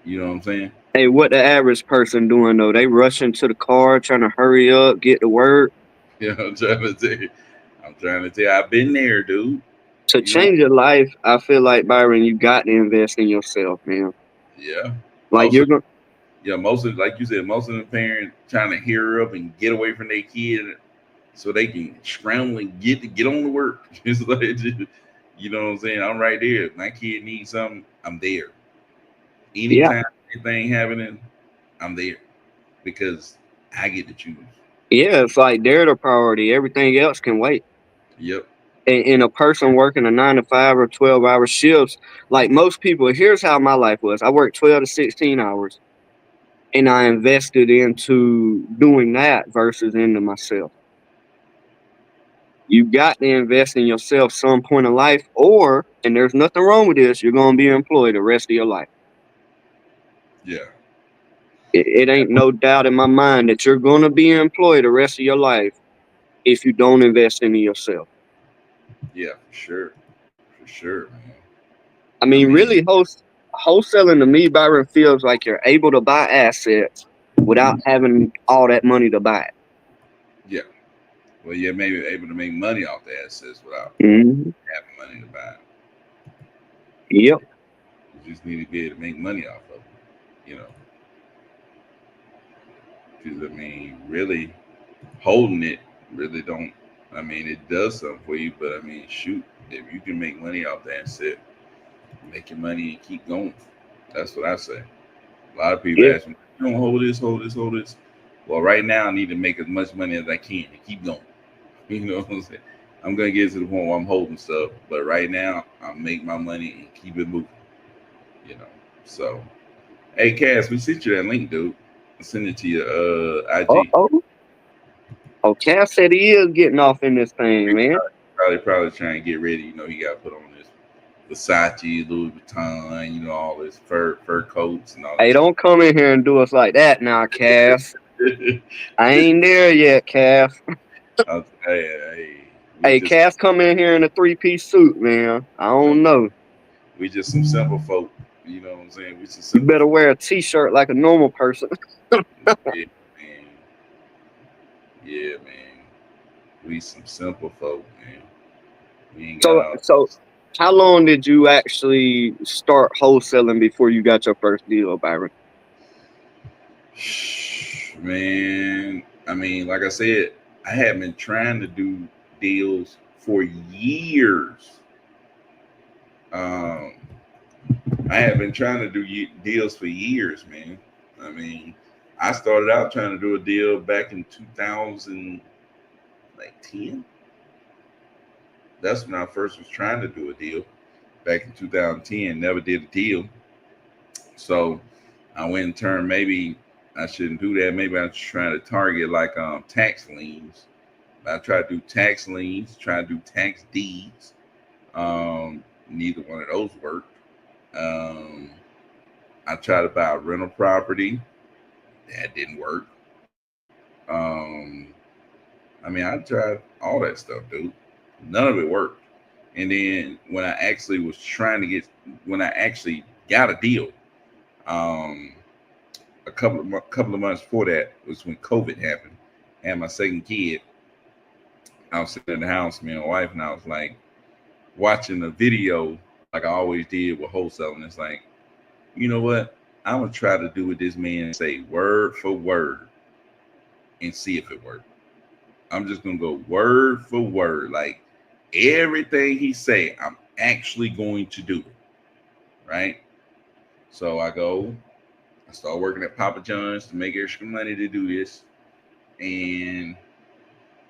You know what I'm saying? Hey, what the average person doing though? They rushing to the car, trying to hurry up, get to work. You know, I'm trying to tell you. I'm trying to tell you, I've been there, dude. To You know, change your life, I feel like Byron, you got to invest in yourself, man. yeah. Like Most you're of gonna, most of like you said, most of the parents trying to hear up and get away from their kid so they can scramble and get on to work. It's like, you know what I'm saying? I'm right there. If my kid needs something, I'm there. yeah, Anytime anything happening, I'm there because I get to choose. yeah. It's like they're the priority. Everything else can wait. Yep. And a person working a 9 to 5 or 12 hour shifts, like most people, here's how my life was. I worked 12 to 16 hours, and I invested into doing that versus into myself. You got to invest in yourself some point in life, or, and there's nothing wrong with this, you're going to be employed the rest of your life. Yeah. It ain't no doubt in my mind that you're going to be employed the rest of your life if you don't invest into yourself. Yeah. For sure. For sure, man. I I mean, mean, really, wholesaling to me, Byron, feels like you're able to buy assets without having all that money to buy it. yeah. Well, you're maybe able to make money off the assets without Mm-hmm. having money to buy it. Yep. You just need to be able to make money off of it. You know, because I mean, really holding it really don't. I mean, it does something for you, but I mean, shoot, if you can make money off the asset, make your money and keep going. That's what I say. A lot of people Yeah. ask me, "You don't hold this, hold this, hold this." Well, right now I need to make as much money as I can and keep going. You know what I'm saying? I'm gonna get to the point where I'm holding stuff, but right now I make my money and keep it moving. You know. So, hey, Cass, we sent you that link, dude. I send it to your IG. Uh-oh. Oh, Cass said he is getting off in this thing, He man. probably trying to get ready. You know, he got to put on this Versace, Louis Vuitton, you know, all this fur coats and all Hey, this. don't come in here and do us like that now, Cass. I ain't there yet, Cass. Hey, we Hey, just Cass, come in here in a 3-piece suit, man. I don't know. we just some simple folk. You know what I'm saying? We some You simple better folk. wear a t-shirt like a normal person. Yeah, man. Yeah, man. We some simple folk, man. We ain't got So, all so this. how long did you actually start wholesaling before you got your first deal, Byron? Man, I mean, like I said, I have been trying to do deals for years. Um, I have been trying to do deals for years, man. I mean, I started out trying to do a deal back in 2010. That's when I first was trying to do a deal back in 2010. Never did a deal. So I went and turned maybe I shouldn't do that. Maybe I'm just trying to target like tax liens. I try to do tax liens, try to do tax deeds. Neither one of those worked. Um, I tried to buy a rental property. That didn't work. Um, I mean, I tried all that stuff, dude. None of it worked. And then when I actually was trying to get, when I actually got a deal, um, a couple of months before that was when COVID happened. I had my second kid. I was sitting in the house, me and my wife, and I was like watching a video, like I always did with wholesaling. It's like, you know what? I'm gonna try to do what this man say, word for word, and see if it works. I'm just gonna go word for word, like everything he say. I'm actually going to do it, right? So I go, I start working at Papa John's to make extra money to do this, and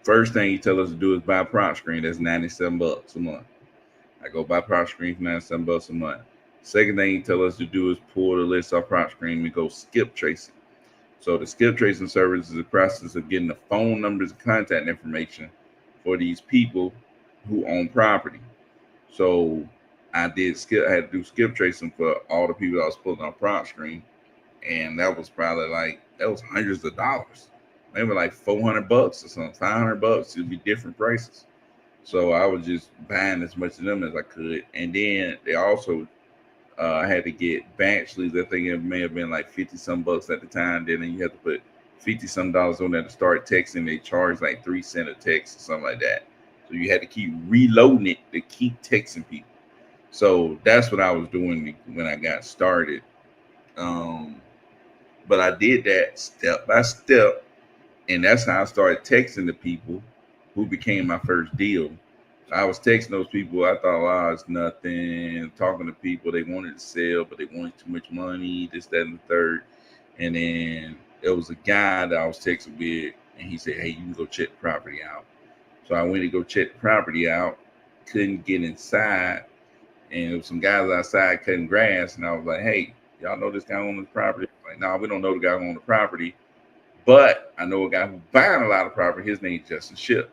first thing he tell us to do is buy a prop screen. That's $97 a month. I go buy prop screen for $97 a month. Second thing he tell us to do is pull the list off prop screen and go skip tracing. So the skip tracing service is the process of getting the phone numbers and contact information for these people who own property. So I had to do skip tracing for all the people that I was pulling on prop screen, and that was probably like that was hundreds of dollars, maybe like $400 or something, $500. It'd be different prices. So I was just buying as much of them as I could. And then they also had to get bachelors. I think it may have been like 50 some bucks at the time. Then you have to put 50 some dollars on there to start texting. They charge like 3 cents a text or something like that. So you had to keep reloading it to keep texting people. So that's what I was doing when I got started. Um, but I did that step by step, and that's how I started texting the people who became my first deal. I was texting those people. I thought, oh, it's nothing. Talking to people, they wanted to sell, but they wanted too much money, this, that, and the third. And then there was a guy that I was texting with, and he said, hey, you can go check the property out. So I went to go check the property out, couldn't get inside. And there was some guys outside cutting grass, and I was like, hey, y'all know this guy on the property? Like, no, we don't know the guy on the property. But I know a guy who's buying a lot of property. His name's Justin Ship.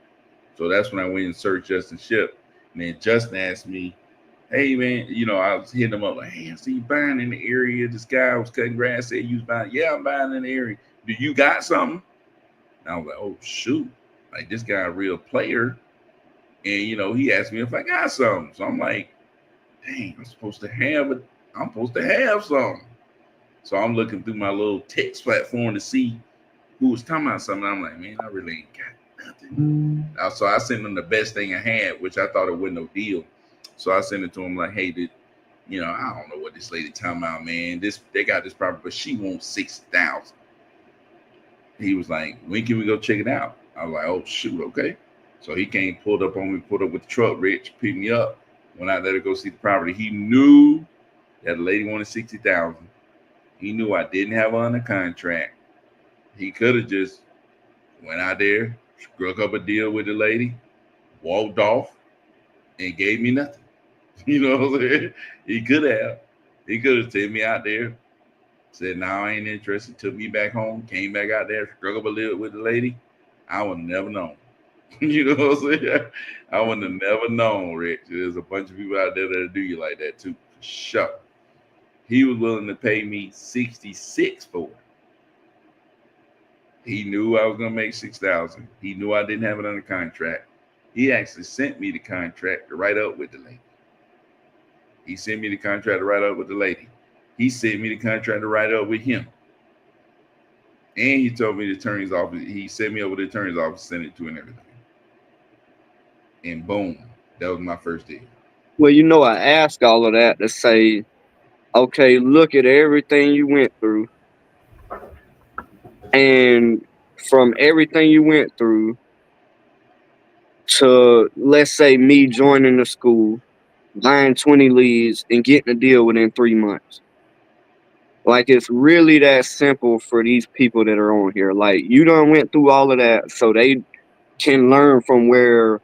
So that's when I went and searched Justin Ship. And then Justin asked me, hey, man, I was hitting him up like, hey, I see you buying in the area. This guy was cutting grass, said you was buying. Yeah, I'm buying in the area. Do you got something? And I was like, oh, shoot. Like, this guy a real player. And, he asked me if I got something. So I'm like, dang, I'm supposed to have something. So I'm looking through my little text platform to see who was talking about something. I'm like, man, I really ain't got nothing. So I sent him the best thing I had, which I thought it wasn't no deal. So I sent it to him like, hey, I don't know what this lady talking about, man. They got this property, but she wants 6,000. He was like, when can we go check it out? I was like, oh shoot, okay. So he came, pulled up with the truck, Rich, picked me up, went out there to go see the property. He knew that the lady wanted 60,000. He knew I didn't have her under contract. He could have just went out there, struck up a deal with the lady, walked off, and gave me nothing. You know what I'm saying? He could have. He could have taken me out there, said, no, I ain't interested, took me back home, came back out there, struck up a deal with the lady. I would have never known. You know what I'm saying? I would have never known, Rich. There's a bunch of people out there that do you like that too. For sure. He was willing to pay me 66 for it. He knew I was gonna make 6,000. He knew I didn't have it under contract. He actually sent me the contract to write up with the lady. He sent me the contract to write up with the lady. He sent me the contract to write up with him. And he told me the attorney's office. He sent me over to the attorney's office, sent it to and everything. And boom, that was my first deal. Well, I ask all of that to say, okay, look at everything you went through. And from everything you went through to, let's say, me joining the school, buying 20 leads, and getting a deal within 3 months. Like, it's really that simple for these people that are on here. Like, you done went through all of that so they can learn from where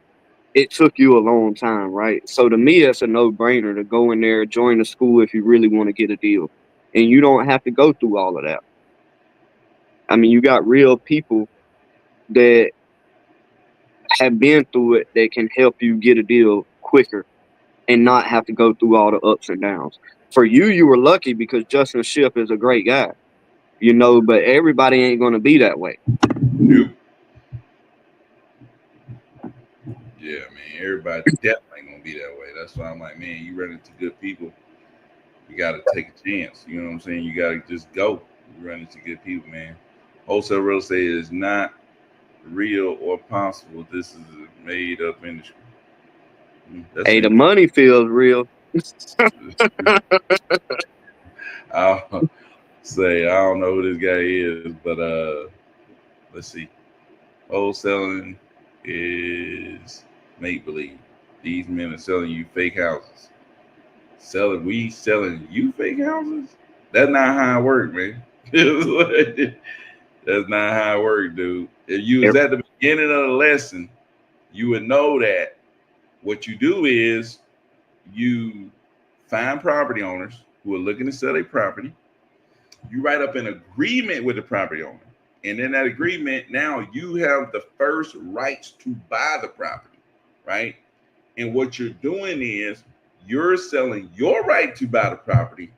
it took you a long time, right? So to me, it's a no-brainer to go in there, join the school if you really want to get a deal. And you don't have to go through all of that. I mean, you got real people that have been through it that can help you get a deal quicker and not have to go through all the ups and downs. For you, you were lucky because Justin Ship is a great guy, but everybody ain't going to be that way. Nope. Yeah, man, everybody definitely ain't gonna be that way. That's why I'm like, man, you run into good people, you gotta take a chance. You know what I'm saying? You gotta just go. You run into good people, man. Wholesale real estate is not real or possible. This is a made up industry. Hey, the money feels real. I'll say I don't know who this guy is, but let's see. Wholesaling is make believe. These men are selling you fake houses. Selling you fake houses? That's not how it works, man. That's not how it works, dude. If you was at the beginning of the lesson, you would know that what you do is you find property owners who are looking to sell their property. You write up an agreement with the property owner. And in that agreement, now you have the first rights to buy the property, right? And what you're doing is you're selling your right to buy the property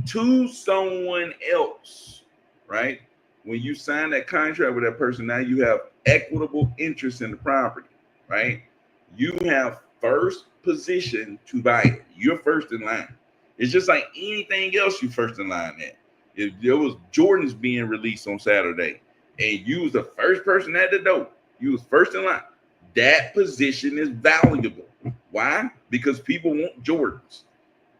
to someone else, right? When you sign that contract with that person, now you have equitable interest in the property, right? you have first position to buy it. You're first in line. It's just like anything else you first in line at. If there was Jordans being released on Saturday and you was the first person at the door, you was first in line, that position is valuable. Why? Because people want Jordans,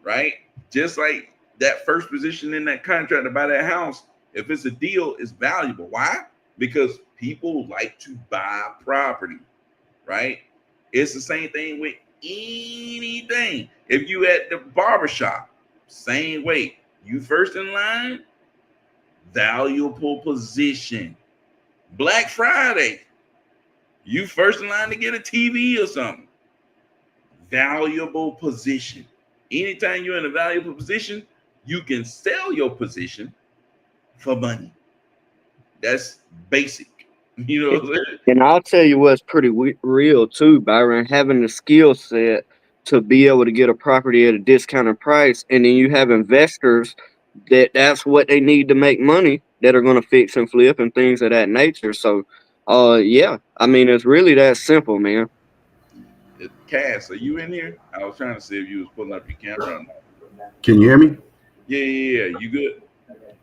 right? Just like that first position in that contract to buy that house, if it's a deal, it's valuable. Why? Because people like to buy property, right? It's the same thing with anything. If you at the barbershop, same way. You first in line, valuable position. Black Friday, you first in line to get a TV or something. Valuable position. Anytime you're in a valuable position, you can sell your position for money. That's basic. You know what I'm saying? And I'll tell you what's pretty real too, Byron, having the skill set to be able to get a property at a discounted price, and then you have investors that's what they need to make money that are going to fix and flip and things of that nature. So, yeah, I mean, it's really that simple, man. Cass, are you in here? I was trying to see if you was pulling up your camera or not. Can you hear me? Yeah. You good?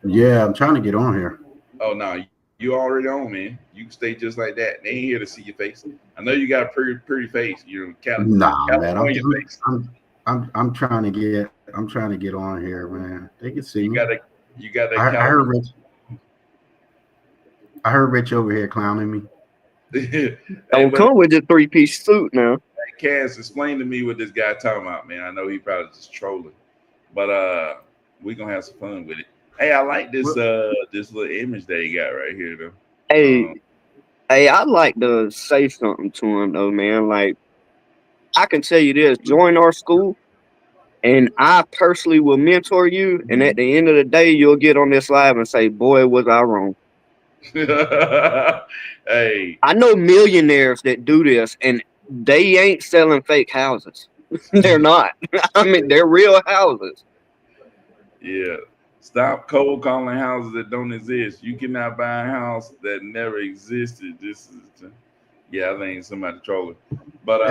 Yeah, I'm trying to get on here. Oh no, you already on, man. You can stay just like that. They ain't here to see your face. I know you got a pretty face. You're Nah, man. face. I'm trying to get on here, man. They can see me. You got that. I heard Rich over here clowning me. Don't come with the 3-piece suit now. Cass, explain to me what this guy talking about, man. I know he probably just trolling, but we gonna have some fun with it. Hey, I like this this little image that he got right here, though. Hey, I'd like to say something to him though, man. Like, I can tell you this: join our school, and I personally will mentor you. And at the end of the day, you'll get on this live and say, "Boy, was I wrong." Hey, I know millionaires that do this, and they ain't selling fake houses. They're not. I mean, they're real houses. Yeah. Stop cold calling houses that don't exist. You cannot buy a house that never existed. This is, I think somebody trolling. But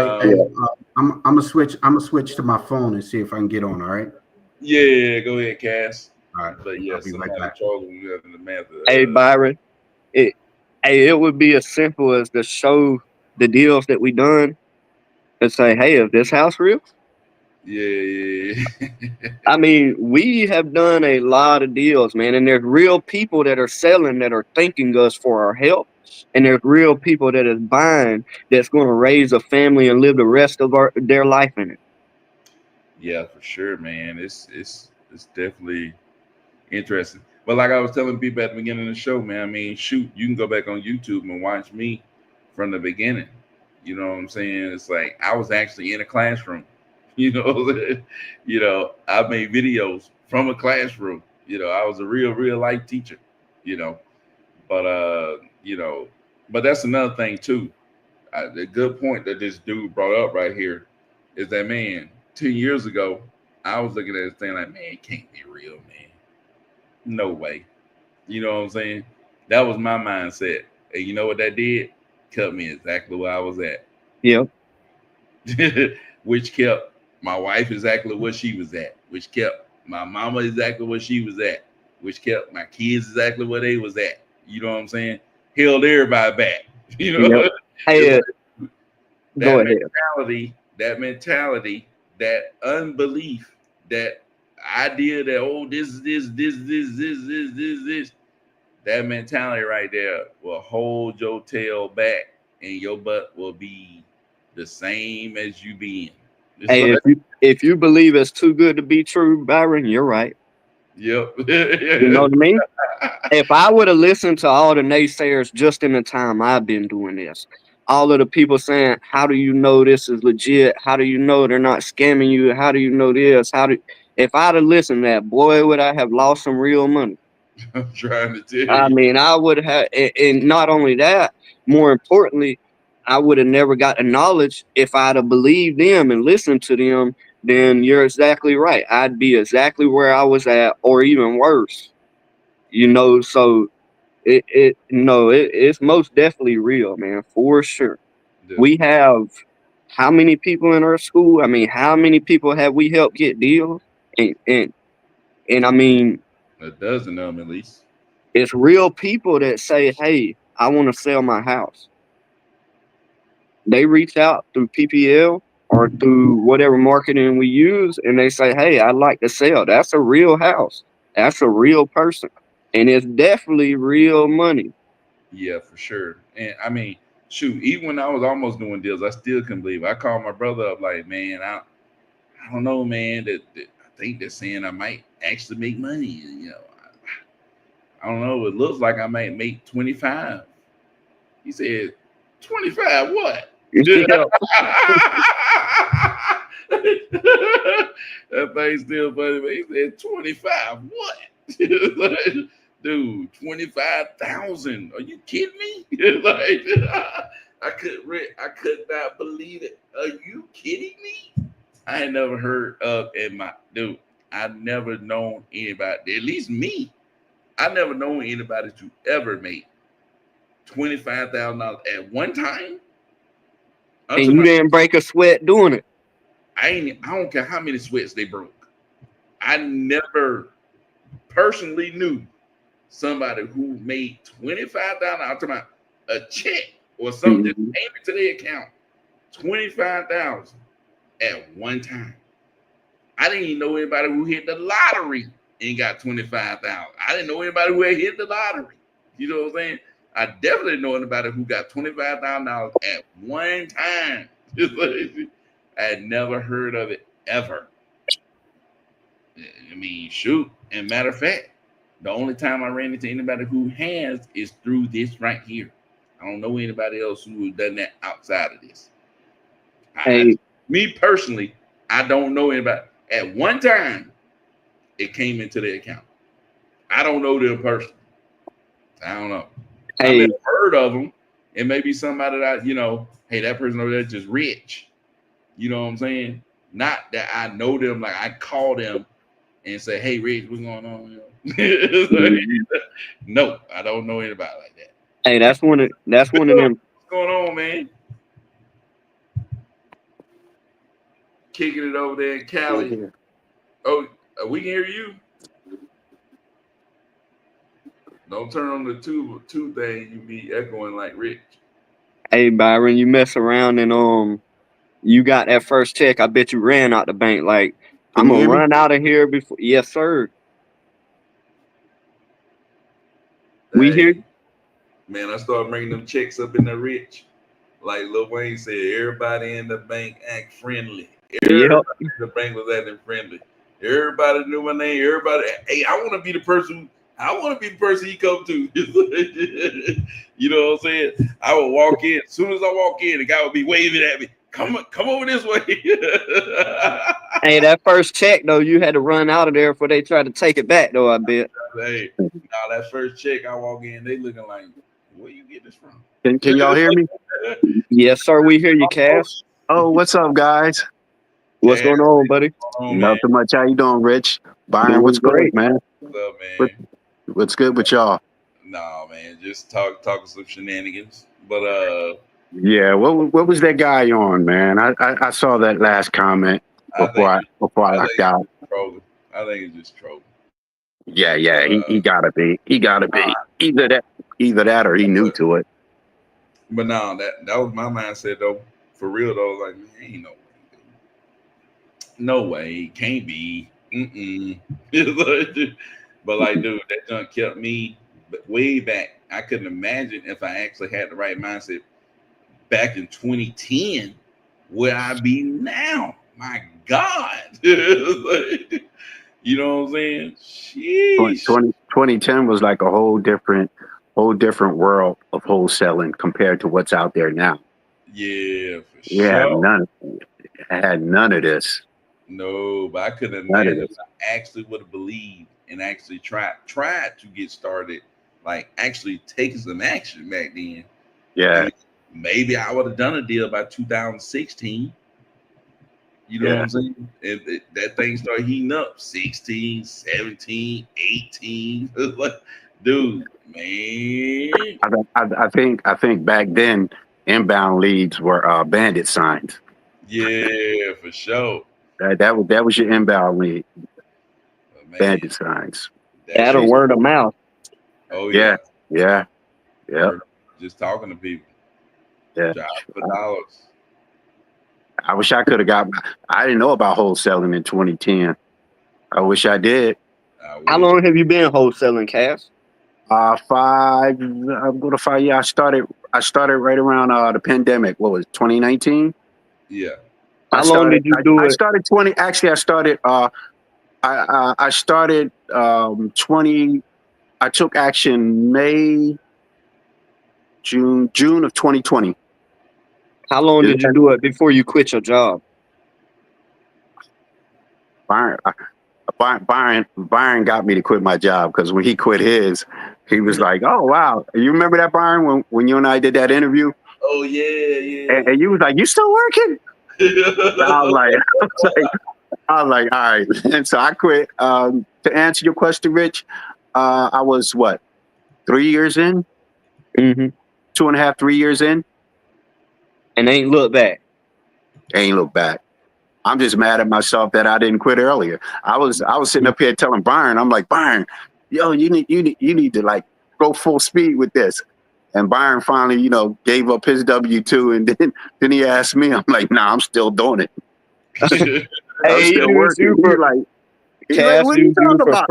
I'm gonna switch to my phone and see if I can get on. All right. Yeah, go ahead, Cass. All right. But yeah, somebody trolling the method. Hey, Byron. It would be as simple as to show the deals that we done and say, "Hey, is this house real?" Yeah. I mean, we have done a lot of deals, man, and there's real people that are selling that are thanking us for our help, and there's real people that is buying that's going to raise a family and live the rest of their life in it. Yeah, for sure, man. It's definitely interesting. But like I was telling people at the beginning of the show, man, I mean, shoot, you can go back on YouTube and watch me from the beginning. You know what I'm saying? It's like I was actually in a classroom. I made videos from a classroom. I was a real life teacher. But but that's another thing too. The good point that this dude brought up right here is that, man, 10 years ago, I was looking at this thing like, man, it can't be real, man. No way. You know what I'm saying? That was my mindset. And you know what that did? Kept me exactly where I was at. Yep. Which kept my wife exactly where she was at. Which kept my mama exactly where she was at. Which kept my kids exactly where they was at. You know what I'm saying? Held everybody back. Yep. Hey, go ahead. That mentality, that unbelief, that idea that this, that mentality right there will hold your tail back and your butt will be the same as you being. Hey, if you believe it's too good to be true, Byron, you're right. Yep. You know what I mean? If I would have listened to all the naysayers just in the time I've been doing this, all of the people saying, "How do you know this is legit? How do you know they're not scamming you? How do you know this? If I'd have listened to that, boy, would I have lost some real money." I'm trying to tell you. I mean, I would have, and not only that, more importantly, I would have never got the knowledge if I'd have believed them and listened to them. Then you're exactly right. I'd be exactly where I was at, or even worse. So it's most definitely real, man, for sure. Yeah. We have how many people in our school? I mean, how many people have we helped get deals? And I mean, A dozen of them at least. it's real people that say, "Hey, I want to sell my house." They reach out through PPL or through whatever marketing we use, and they say, "Hey, I'd like to sell." That's a real house. That's a real person, and it's definitely real money. Yeah, for sure. And I mean, shoot, even when I was almost doing deals, I still couldn't believe it. I called my brother up like, man, I don't know, man. That I think they're saying I might actually make money. You know, I don't know. It looks like I might make 25. He said, 25 what? Yeah. That thing still funny, but he said 25 what? Dude, 25,000. Are you kidding me? Like I could not believe it. Are you kidding me? I had never heard of in my dude. I never known anybody, at least me. I never known anybody to ever make $25,000 at one time. And you didn't break a sweat doing it. I don't care how many sweats they broke. I never personally knew somebody who made $25,000. I'm talking about a check or something that came into their account, 25,000 at one time. I didn't even know anybody who hit the lottery and got 25,000. I didn't know anybody who had hit the lottery. You know what I'm saying? I definitely know anybody who got $25,000 at one time. I had never heard of it ever. I mean, shoot. And matter of fact, the only time I ran into anybody who has is through this right here. I don't know anybody else who has done that outside of this. Me personally, I don't know anybody. At one time, it came into their account. I don't know them personally. I don't know. I've never heard of them. And maybe somebody that, you know, hey, that person over there is just rich. You know what I'm saying? Not that I know them, like I call them and say, hey, Rich, what's going on? No, I don't know anybody like that. Hey, that's one of them. What's going on, man? Kicking it over there in Cali. Oh, we can hear you. Don't turn on the two thing. You be echoing like Rich. Hey, Byron, you mess around and you got that first check. I bet you ran out the bank. Like, I'm gonna run out of here before. Yes, sir. We hear. Man, I started bringing them checks up in the Rich. Like Lil Wayne said, everybody in the bank act friendly. Everybody in the bank was acting friendly. Everybody knew my name. Everybody, hey, I want to be the person he come to. You know what I'm saying? I would walk in. As soon as I walk in, the guy would be waving at me. Come over this way. Hey, that first check though, you had to run out of there before they tried to take it back though, I bet. Hey, now that first check, I walk in, they looking like, where you get this from? Can y'all hear me? Yes, sir. We hear you, Cass. Oh, what's up, guys? What's going on, buddy? Nothing much. How you doing, Rich? Byron, what's good, man? What's up, man? What's good with y'all? No, man, just talking some shenanigans. But yeah, what was that guy on, man? I saw that last comment before I locked out. I think it's just trolling. Yeah, he gotta be. He gotta be. Either that or he new to it. But no, that was my mindset though. For real though, like man, ain't no way, dude. No way, can't be. But like, dude, that junk kept me way back. I couldn't imagine if I actually had the right mindset back in 2010, where I'd be now. My God. You know what I'm saying? Sheesh. 2010 was like a whole different world of wholesaling compared to what's out there now. Yeah, for yeah, sure. I had none of this. No, but I couldn't imagine if I actually would have believed and actually tried to get started, like actually taking some action back then. Yeah. I mean, maybe I would have done a deal by 2016. You know what I'm saying? And that thing started heating up 16, 17, 18. Like, dude, man. I think back then inbound leads were bandit signs. Yeah, for sure. That was your inbound lead. But Bad man, designs. that Add a shit. word of mouth. Oh Yeah, yeah. yeah. Just talking to people. Yeah. Job for dollars. I wish I could have got. I didn't know about wholesaling in 2010. I wish I did. How long have you been wholesaling, Cass? 5. I'm going to 5 years. I started right around the pandemic. What was it, 2019? Yeah. How long did you do I it? started 20. Actually, I started. I started 20. I took action June of 2020. How long did you do it before you quit your job? Byron got me to quit my job because when he quit his, he was like, "Oh wow, you remember that, Byron? When you and I did that interview, Oh yeah. and you was like, you still working?" I was like, all right. And so I quit. To answer your question, Rich, I was what, 3 years in, Mm-hmm. 2.5, 3 years in. And ain't look back. Ain't look back. I'm just mad at myself that I didn't quit earlier. I was sitting up here telling Byron, I'm like, Byron, yo, you need to like go full speed with this. And Byron finally, gave up his W-2, and then he asked me. I'm like, nah, I'm still doing it. I'm still working. He's like, Cass what are you used you talking for about?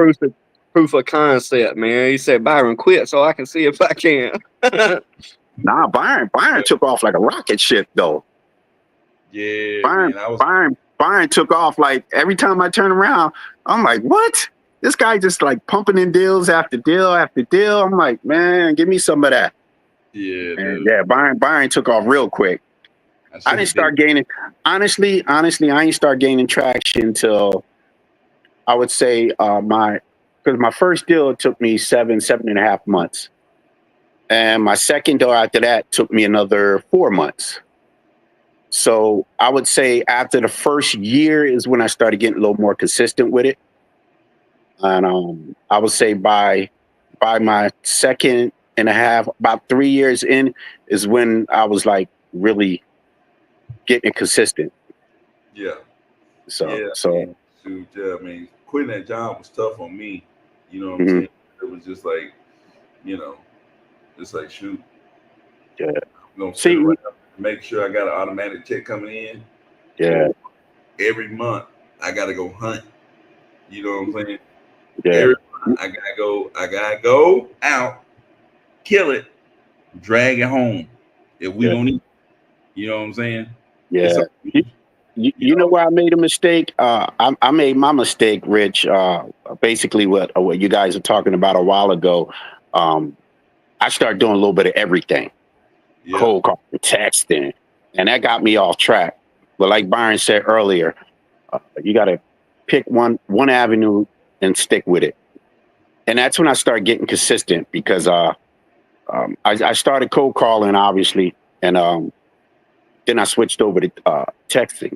proof of concept, man. He said, Byron, quit so I can see if I can. Nah, Byron took off like a rocket ship though. Yeah, Byron took off like every time I turn around, I'm like, what? This guy just like pumping in deals after deal after deal. I'm like, man, give me some of that. Yeah, And yeah, Byron took off real quick. I didn't start gaining. Honestly, I didn't start gaining traction till I would say because my first deal took me 7.5 months, and my second deal after that took me another 4 months. So I would say after the first year is when I started getting a little more consistent with it, and I would say by my second and a half, about 3 years in, is when I was like really getting consistent. Yeah. So I mean, quitting that job was tough on me. You know what I'm saying? It was just like, it's like, shoot. Yeah. Sit around, make sure I got an automatic check coming in. Yeah. So every month I gotta go hunt. You know what I'm saying? Yeah. Every month I gotta go out, kill it, drag it home. If we don't eat, you know what I'm saying? Yeah. You know where I made a mistake? I made my mistake, Rich. Basically, what you guys are talking about a while ago. I started doing a little bit of everything, cold calling, texting, and that got me off track. But like Byron said earlier, you got to pick one avenue and stick with it. And that's when I started getting consistent because I started cold calling, obviously, and then I switched over to texting.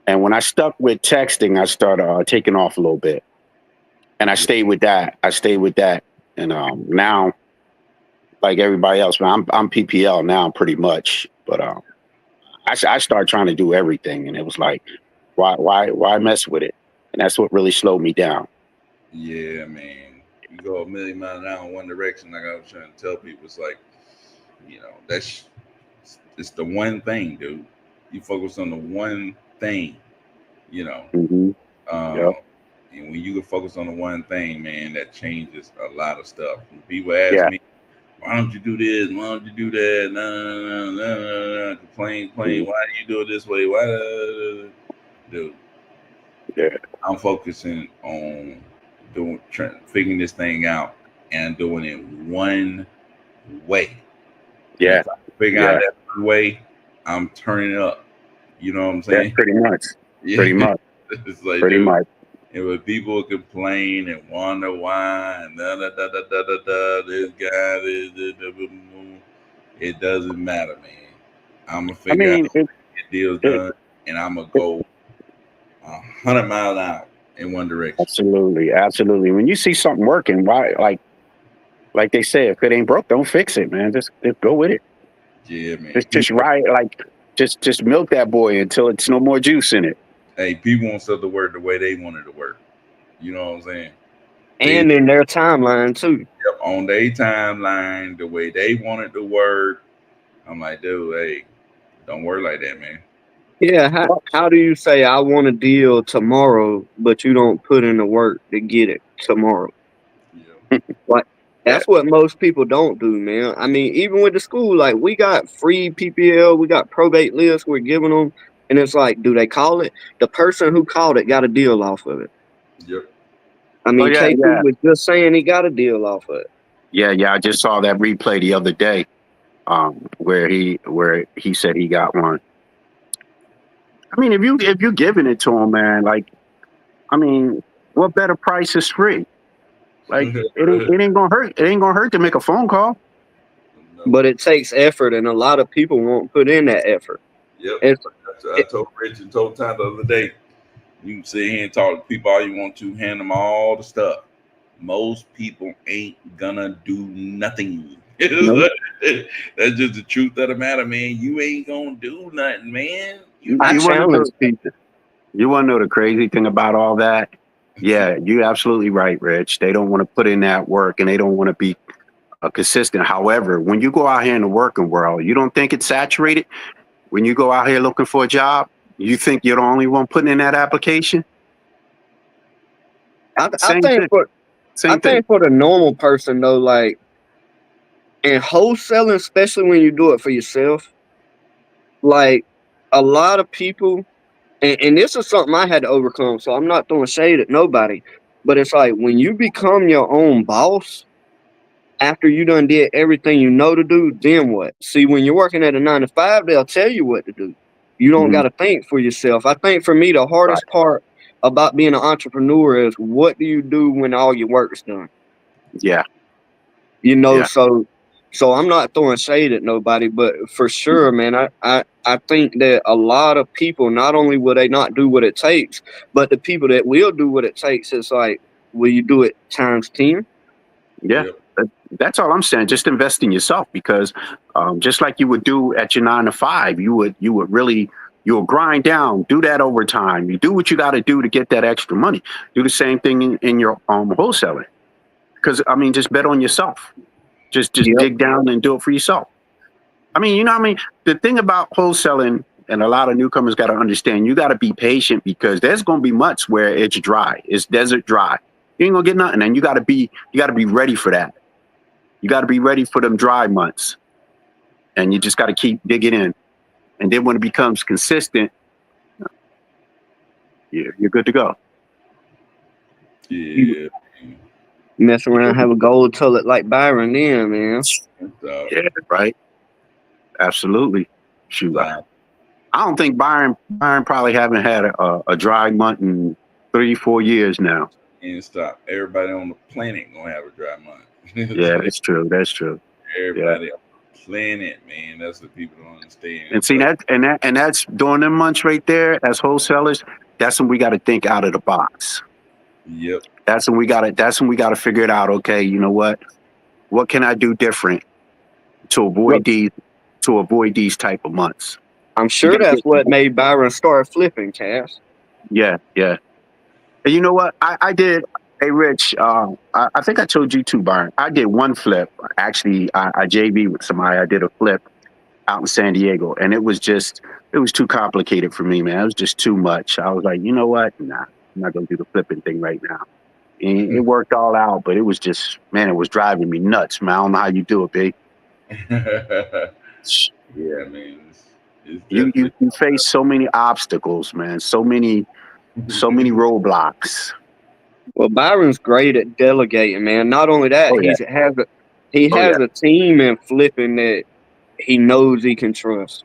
And when I stuck with texting, I started taking off a little bit. And I stayed with that. And now, like everybody else, man, I'm PPL now pretty much. But I started trying to do everything. And it was like, why mess with it? And that's what really slowed me down. Yeah, man. You go a million miles an hour in one direction, like I was trying to tell people, it's like, it's the one thing, dude. You focus on the one thing, And when you can focus on the one thing, man, that changes a lot of stuff. When people ask me, why don't you do this? Why don't you do that? No. Complain. Why do you do it this way? Why, dude? Yeah. I'm focusing on figuring this thing out and doing it one way. Yeah. If I figure out that one way, I'm turning up. You know what I'm saying? Yeah, pretty much. Yeah. Pretty much. It's like, pretty much. And when people complain and wonder why and this guy, it doesn't matter, man. I'm gonna figure out get deals done, and I'm gonna go 100 miles an hour in one direction. Absolutely. When you see something working, why, like they say, if it ain't broke, don't fix it, man. Just go with it. Yeah, man. It's just right. Like Just milk that boy until it's no more juice in it. Hey, people want stuff to work the way they want it to work. You know what I'm saying? And in their timeline too. Yep, on their timeline, the way they want it to work. I'm like, dude, hey, don't work like that, man. Yeah, how do you say I want a deal tomorrow, but you don't put in the work to get it tomorrow? Yeah. Like that's what most people don't do, man. I mean, even with the school, like we got free PPL, we got probate lists we're giving them, and it's like, do they call it? The person who called it got a deal off of it. Yep. I mean, K2 was just saying he got a deal off of it. Yeah. I just saw that replay the other day, where he said he got one. I mean, if you're giving it to him, man, like, I mean, what better price is free? Like, it ain't gonna hurt. It ain't gonna hurt to make a phone call. No. But it takes effort, and a lot of people won't put in that effort. Yep. I told Rich and told Ty the other day, you can sit here and talk to people all you want to, hand them all the stuff. Most people ain't gonna do nothing. Nope. That's just the truth of the matter, man. You ain't gonna do nothing, man. I challenge people. You want to know the crazy thing about all that? Yeah, you're absolutely right, Rich. They don't want to put in that work, and they don't want to be consistent. However, when you go out here in the working world, you don't think it's saturated? When you go out here looking for a job, you think you're the only one putting in that application? I think for the normal person though, like in wholesaling, especially when you do it for yourself, like a lot of people, and this is something I had to overcome, so I'm not throwing shade at nobody, but it's like when you become your own boss, after you done did everything you know to do, then what? See, when you're working at a 9 to 5, they'll tell you what to do. You don't got to think for yourself. I think for me, the hardest part about being an entrepreneur is what do you do when all your work is done? Yeah. You know, so I'm not throwing shade at nobody, but for sure, man, I think that a lot of people, not only will they not do what it takes, but the people that will do what it takes, it's like, will you do it times 10? Yeah. That's all I'm saying. Just invest in yourself, because just like you would do at your 9 to 5, you would grind down, do that overtime. You do what you got to do to get that extra money. Do the same thing in your wholesaling. Because I mean, just bet on yourself. Just dig down and do it for yourself. I mean, you know what I mean? The thing about wholesaling, and a lot of newcomers got to understand, you got to be patient, because there's going to be months where it's dry. It's desert dry. You ain't gonna get nothing, and you got to be ready for that. You got to be ready for them dry months, and you just got to keep digging in. And then when it becomes consistent, you're good to go. Yeah. Mess around, have a gold tullet like Byron, then, man. Yeah, right. Absolutely. Shoot, I don't think Byron probably haven't had a dry month in 3-4 years now. And stop. Everybody on the planet gonna have a dry month. Yeah, that's true. That's true. Everybody on the planet, man. That's what people don't understand. And see that's during them months right there as wholesalers. That's when we got to think out of the box. Yep. That's when we got to figure it out. Okay, you know what? What can I do different to avoid these type of months? I'm sure that's what made Byron start flipping, Cass. Yeah. And you know what? I did. Hey, Rich, I think I told you too, Byron. I did one flip. Actually, I JV with somebody. I did a flip out in San Diego, and it was too complicated for me, man. It was just too much. I was like, you know what? Nah, I'm not going to do the flipping thing right now. And it worked all out, but it was just, man, it was driving me nuts, man. I don't know how you do it, babe. Yeah, man. You face so many obstacles, man. So many roadblocks. Well, Byron's great at delegating, man. Not only that, he has a team in flipping that he knows he can trust.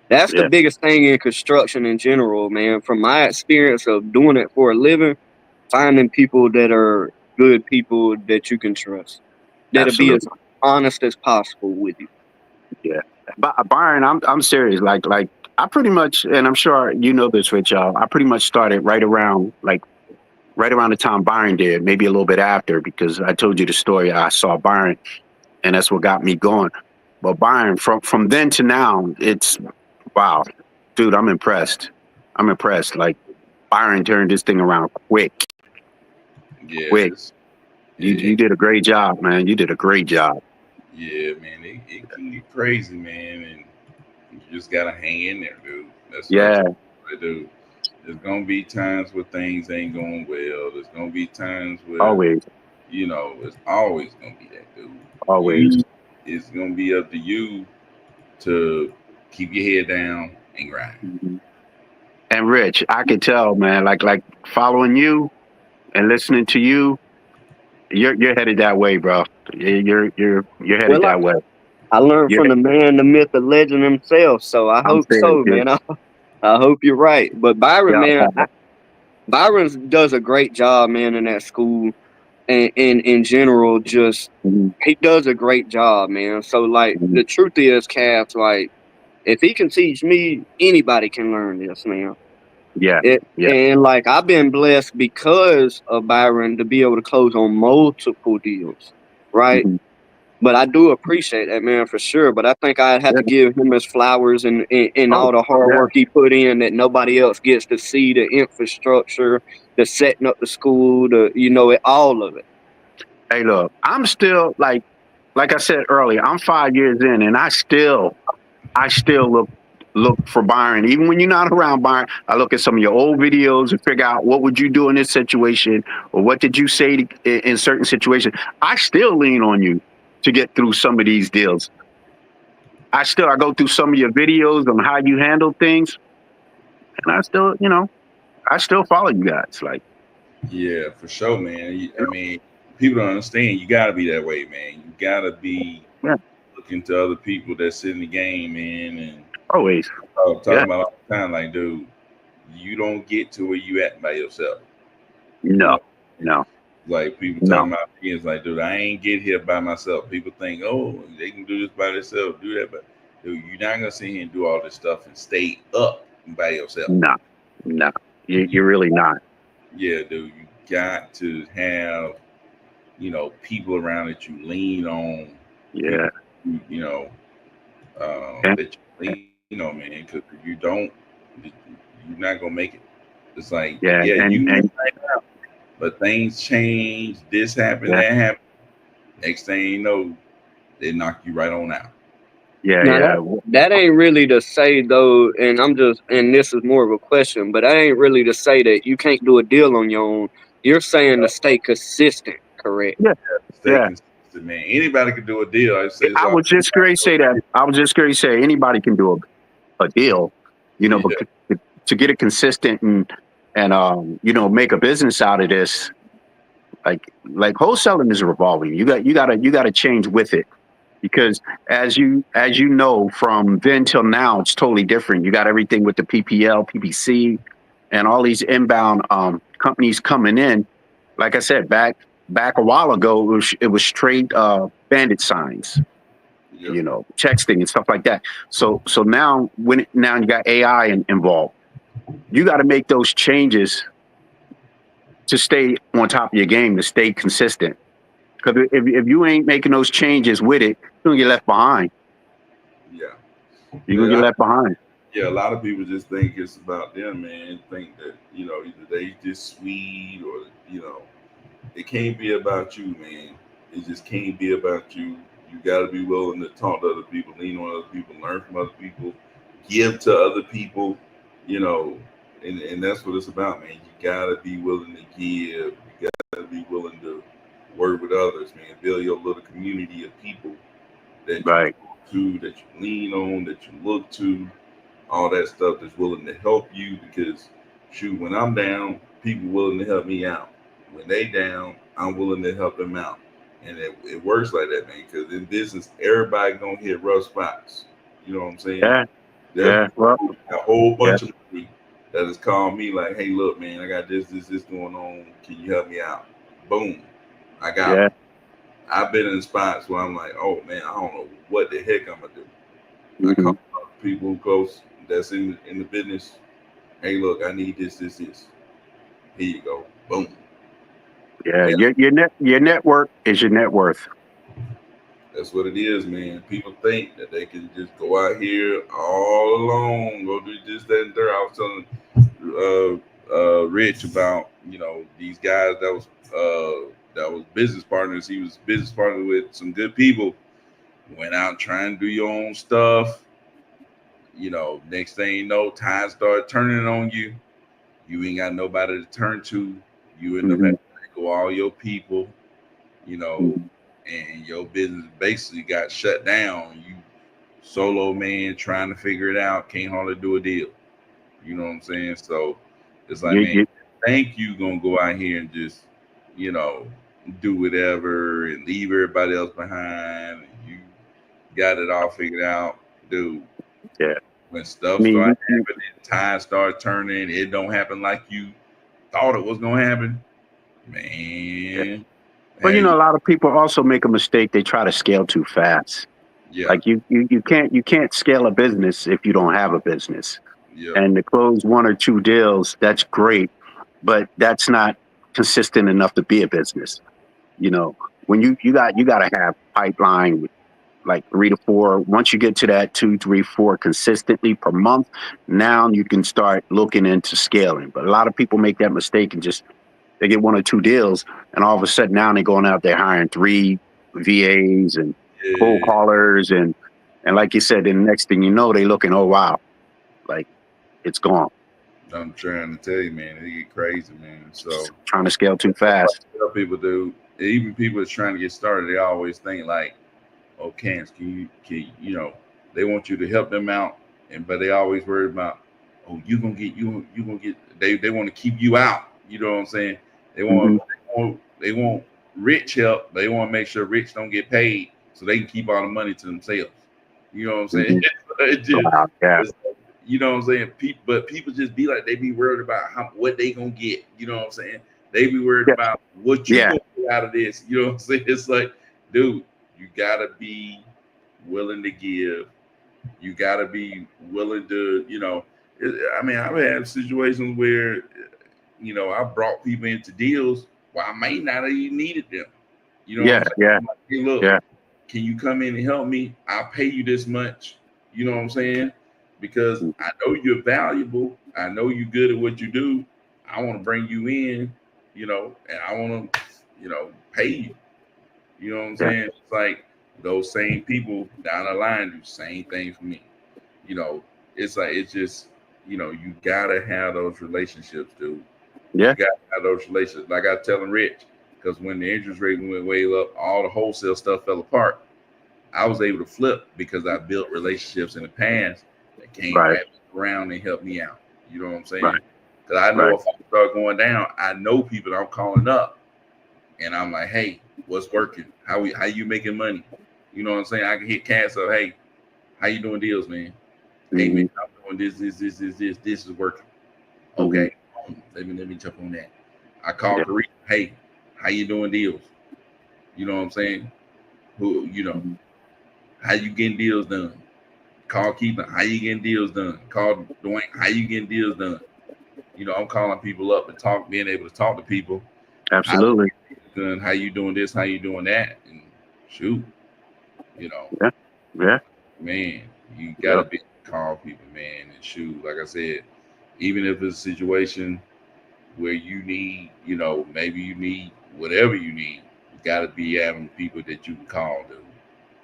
That's the biggest thing in construction in general, man. From my experience of doing it for a living, finding people that are good people that you can trust, that'll be as honest as possible with you. Yeah, Byron, I'm serious. Like I pretty much, and I'm sure you know this, Rich, y'all. I pretty much started right around the time Byron did, maybe a little bit after, because I told you the story. I saw Byron, and that's what got me going. But Byron, from then to now, it's Wow, dude, I'm impressed. Like Byron turned this thing around quick. Yes. You did a great job, man. You did a great job. Yeah, man. It can get crazy, man, and you just gotta hang in there, dude. That's what I Yeah, tell you to do. There's gonna be times where things ain't going well. There's gonna be times where, always, it's always gonna be that, dude. always. It's gonna be up to you to keep your head down and grind. Mhm. And Rich, I could tell, man. Like following you and listening to you, you're headed that way, bro. You're headed Well, that way. I learned You're, from the man, the myth, the legend himself. So I I'm hope saying, so, dude. man. I hope you're right. But Byron, Yeah, man, Byron does a great job, man, in that school. And in general, just mhm, he does a great job, man. So like mhm. the truth is, Cass, like if he can teach me, anybody can learn this, man. Yeah, yeah. And like I've been blessed because of Byron to be able to close on multiple deals, right? Mhm. But I do appreciate that, man, for sure. But I think I'd have Yeah. to give him his flowers and Oh, all the hard yeah. work he put in that nobody else gets to see, the infrastructure, the setting up the school, all of it. Hey, look, I'm still like I said earlier, I'm 5 years in, and I still look for Byron. Even when you're not around, Byron, I look at some of your old videos and figure out what would you do in this situation, or what did you say in certain situations. I still lean on you to get through some of these deals. I go through some of your videos on how you handle things, and I still follow you guys. Like, Yeah, for sure, man. I mean, people don't understand. You gotta be that way, man. You gotta be yeah, looking to other people that sit in the game, man. And always, I'm talking yeah, about all the time, like, dude, you don't get to where you at by yourself. You no, know, no, like people no, talking about me, it's like, dude, I ain't get here by myself. People think, oh, they can do this by themselves, do that, but dude, you're not gonna sit here and do all this stuff and stay up by yourself. no, no. You, You're really not. yeah, dude, you got to have people around that you lean on, Yeah, people yeah, that you lean on, man. Because if you don't, you're not gonna make it. It's like, yeah, yeah, you can and right now, but things change. This happened, yeah, that happened. Next thing you know, they knock you right on out. yeah, Now yeah. that ain't really to say though, and this is more of a question, but that ain't really to say that you can't do a deal on your own. You're saying to stay consistent, correct? Yeah, Stay yeah. consistent, man. Anybody can do a deal. I say it's I all was just going to say that. I was just going to say anybody can do a deal, yeah, but to get it consistent and make a business out of this, like wholesaling is revolving. You got to change with it, because as you know, from then till now, it's totally different. You got everything with the PPL, PPC, and all these inbound companies coming in. Like I said, back a while ago, it was straight bandit signs, yeah, texting and stuff like that. So now now you got AI involved, you got to make those changes to stay on top of your game, to stay consistent. Because if you ain't making those changes with it, you're gonna get left behind. yeah. You're gonna get left behind. Yeah, a lot of people just think it's about them, man. Think that, either they just sweet or, it can't be about you, man. It just can't be about you. You got to be willing to talk to other people, lean on other people, learn from other people, give to other people, you know, and that's what it's about, man. You got to be willing to give. You got to be willing to work with others, man. Build your little community of people that you Right. talk to, that you lean on, that you look to, all that stuff that's willing to help you. Because shoot, when I'm down, people willing to help me out. When they down, I'm willing to help them out. And it works like that, man. Because in business, everybody gonna hit rough spots. You know what I'm saying? Yeah. There's Yeah. Well. a whole Yeah. bunch of money that has called me like, hey, look, man, I got this going on. Can you help me out? Boom. I got Yeah. them. I've been in spots where I'm like, oh man, I don't know what the heck I'm gonna do. I Mm-hmm. call people close that's in the business. Hey, look, I need this. Here you go. Boom. Yeah. Yeah, Your network is your net worth. That's what it is, man. People think that they can just go out here all alone, go do this, that, and third. I was telling Rich about these guys that was business partners. He was business partner with some good people. Went out trying to do your own stuff. Next thing you know, time start turning on you. You ain't got nobody to turn to. You end up having to go all your people. And your business basically got shut down. You solo man trying to figure it out, can't hardly do a deal. You know what I'm saying? So it's like, man, think you gonna go out here and just, do whatever and leave everybody else behind. And you got it all figured out, dude. Yeah. When stuff start happening, time start turning, it don't happen like you thought it was gonna happen, man. Yeah. Well, a lot of people also make a mistake. They try to scale too fast. Yeah. Like you can't scale a business if you don't have a business. Yeah. And to close 1 or 2 deals, that's great, but that's not consistent enough to be a business. When you got to have pipeline with like 3 to 4. Once you get to that 2, 3, 4 consistently per month, now you can start looking into scaling. But a lot of people make that mistake and they get 1 or 2 deals, and all of a sudden now they're going out there hiring 3 VAs and cold callers, and like you said, then the next thing you know, they looking, oh wow, like it's gone. I'm trying to tell you, man, they get crazy, man. So trying to scale too fast. People do. Even people that's trying to get started, they always think like, "Oh, can you they want you to help them out, but they always worry about, oh, you gonna get. They want to keep you out. You know what I'm saying? They want Rich help. They want to make sure Rich don't get paid so they can keep all the money to themselves. You know what I'm saying? You know what I'm saying? But people just be like, they be worried about what they gonna get. You know what I'm saying? They be worried about what you gonna get out of this. You know what I'm saying? It's like, dude, you gotta be willing to give. You gotta be willing to, I've had situations where, I brought people into deals where I may not have even needed them. You know what I'm saying? Like, hey, look, can you come in and help me? I'll pay you this much. You know what I'm saying? Because I know you're valuable. I know you're good at what you do. I want to bring you in, and I want to, pay you. You know what I'm saying? It's like those same people down the line do the same thing for me. It's like, it's just, you gotta have those relationships, dude. Yeah. You gotta have those relationships. Like I was telling Rich, because when the interest rate went way up, all the wholesale stuff fell apart. I was able to flip because I built relationships in the past that came right around and helped me out. You know what I'm saying? Because I know if I start going down, I know people that I'm calling up, and I'm like, hey, what's working? How you making money? You know what I'm saying? I can hit cash up. Hey, how you doing deals, man? Hey, man, I'm doing this. This is working. Okay, let me jump on that. I call Kareem. Hey, how you doing deals? You know what I'm saying? How you getting deals done? Call Keith. How you getting deals done? Call Dwayne. How you getting deals done? I'm calling people up and being able to talk to people. Absolutely. How you doing this? How you doing that? And shoot, Yeah. Man, you gotta be able to call people, man, and shoot. Like I said, even if it's a situation where you need, maybe you need whatever you need, you gotta be having people that you can call, dude.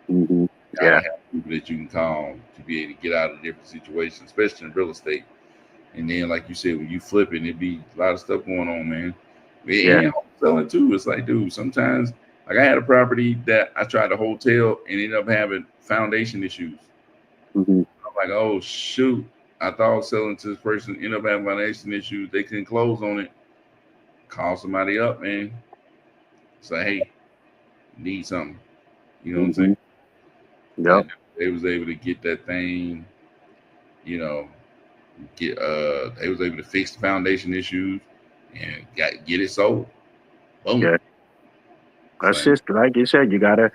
You gotta have people that you can call to be able to get out of different situations, especially in real estate. And then, like you said, when you flip it be a lot of stuff going on, man. And selling too. It's like, dude, sometimes, like I had a property that I tried to hotel and ended up having foundation issues. I'm like, oh shoot, I thought I was selling to this person, ended up having foundation issues. They couldn't close on it. Call somebody up, man. Say, hey, need something. You know what I'm saying? Yep. They was able to get that thing, they was able to fix the foundation issues and get it sold. Boom. Yeah. That's just like you said, you gotta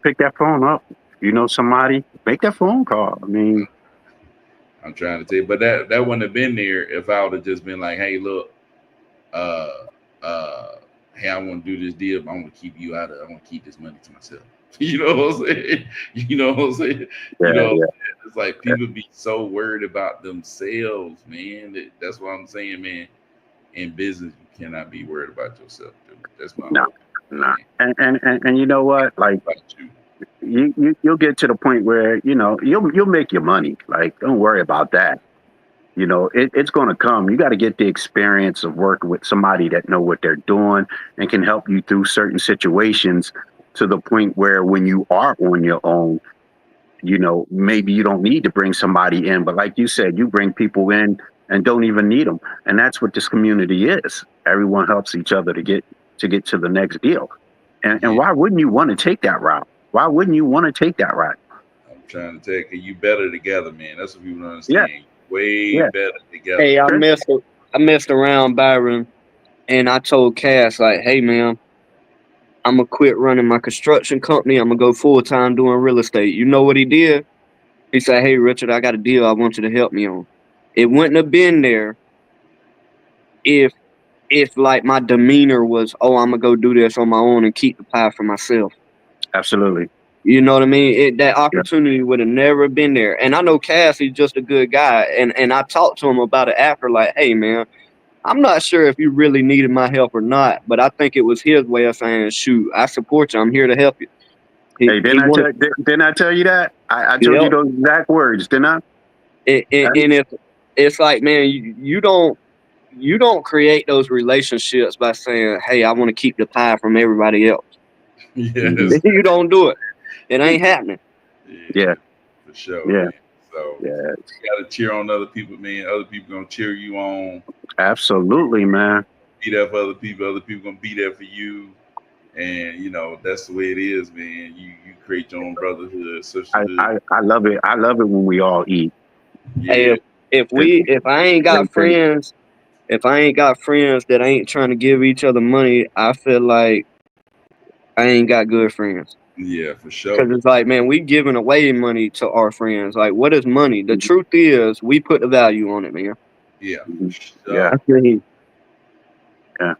pick that phone up. You know somebody, make that phone call. I mean, I'm trying to tell you, but that wouldn't have been there if I would have just been like, hey, look, hey, I want to do this deal, but I'm gonna keep you out of it. I want to keep this money to myself. You know what I'm saying? You know what I'm saying? Yeah, You know, yeah. it's like people be so worried about themselves, man. That's what I'm saying, man. In business, you cannot be worried about yourself, dude. That's my No, whole no. thing. And you know what? Like About you. you'll get to the point where, you know, you'll make your money. Like, don't worry about that. You know, it's going to come. You got to get the experience of working with somebody that know what they're doing and can help you through certain situations to the point where when you are on your own, you know, maybe you don't need to bring somebody in. But like you said, you bring people in and don't even need them. And that's what this community is. Everyone helps each other to get to the next deal. And Yeah. why wouldn't you want to take that route? Why wouldn't you want to take that route? I'm trying to take you better together, man. That's what people don't Yeah, understand. Way yeah. better together. Hey, Sure. I messed around, Byron, and I told Cass, like, hey man, I'm gonna quit running my construction company. I'm gonna go full time doing real estate. You know what he did? He said, hey Richard, I got a deal I want you to help me on. It wouldn't have been there if like my demeanor was, oh, I'm gonna go do this on my own and keep the pie for myself. Absolutely. You know what I mean? That Yeah. opportunity would have never been there. And I know Cass, he's just a good guy. And I talked to him about it after, like, hey man, I'm not sure if you really needed my help or not, but I think it was his way of saying, shoot, I support you. I'm here to help you. Hey, He wanted, didn't I tell you that? I told you yep. those exact words, didn't I? And it's like, man, you don't create those relationships by saying, hey, I want to keep the pie from everybody else. Yes. You don't do it. It ain't happening. Yeah. For sure. Yeah. Man. So Yeah, you gotta cheer on other people, man. Other people gonna cheer you on. absolutely, man. Be there for other people. Other people gonna be there for you. And you know, that's the way it is, man. You create your own brotherhood, sisterhood. I love it. I love it when we all eat. Hey, Yeah. if I ain't got friends, that ain't trying to give each other money, I feel like I ain't got good friends. Yeah, for Because sure. it's like, man, we giving away money to our friends. Like, what is money? The truth is, we put the value on it, man. Yeah. Mhm. For Yeah. sure. Yeah. Yeah.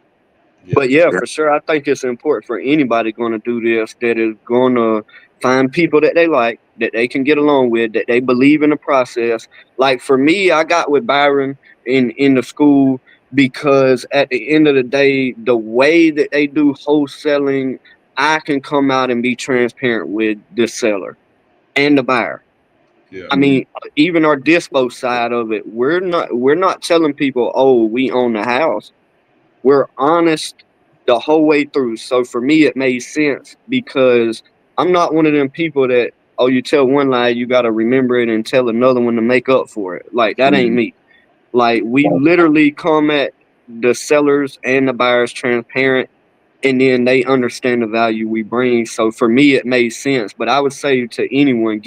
But yeah, Yeah. for sure, I think it's important for anybody going to do this that is going to find people that they like, that they can get along with, that they believe in the process. Like for me, I got with Byron in the school because at the end of the day, the way that they do wholesaling, I can come out and be transparent with the seller and the buyer. Yeah. I mean, even our dispo side of it, we're not telling people, oh, we own the house. We're honest the whole way through. So for me, it made sense because I'm not one of them people that, oh, you tell one lie, you got to remember it and tell another one to make up for it. Like, that ain't me. Like, we literally come at the sellers and the buyers transparent, and then they understand the value we bring. So for me, it made sense. But I would say to anyone,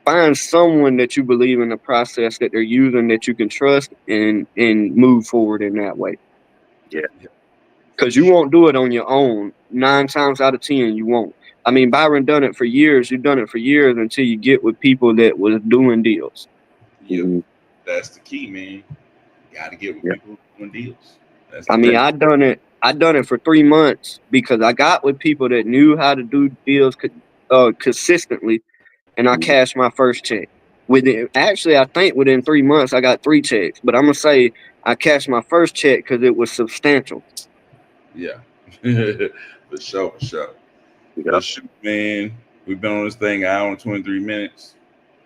find someone that you believe in the process that they're using that you can trust and move forward in that way. Yeah. Because you won't do it on your own. 9 times out of 10, you won't. I mean, Byron done it for years. You've done it for years until you get with people that was doing deals. Yeah. Mhm. That's the key, man. Got to get with Yeah. people doing deals. That's I the mean, key. I done it for 3 months because I got with people that knew how to do deals consistently, and I cashed my first check. Actually, I think within 3 months I got 3 checks, but I'm gonna say I cashed my first check because it was substantial. Yeah. For sure. For sure. Yeah. But shoot, man, we've been on this thing an hour and 23 minutes.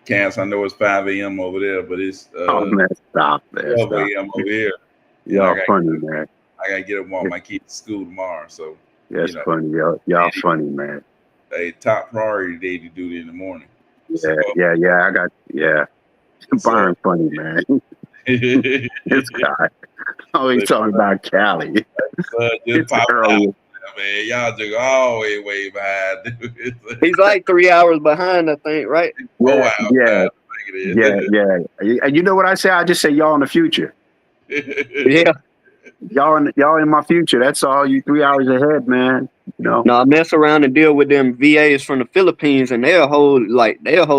Cass, I know it's 5 a.m. over there, but it's Oh man, stop, man. 12 Stop. a.m. over here. And Y'all funny, man. I gotta get up on my kids to school tomorrow. So That's you know, funny. Y'all funny, man. a top priority day to do it in the morning. Yeah, yeah. I got Byron funny, man. This guy. Oh, he's talking about Cali. just It's pop early. out, man. Y'all just always way behind. He's like 3 hours behind, I think, right? Yeah, yeah, yeah. yeah. And you know what I say? I just say y'all in the future. Yeah. Y'all in my future. That's all. You 3 hours ahead, man. You know. No, I mess around and deal with them VAs from the Philippines, and they're a whole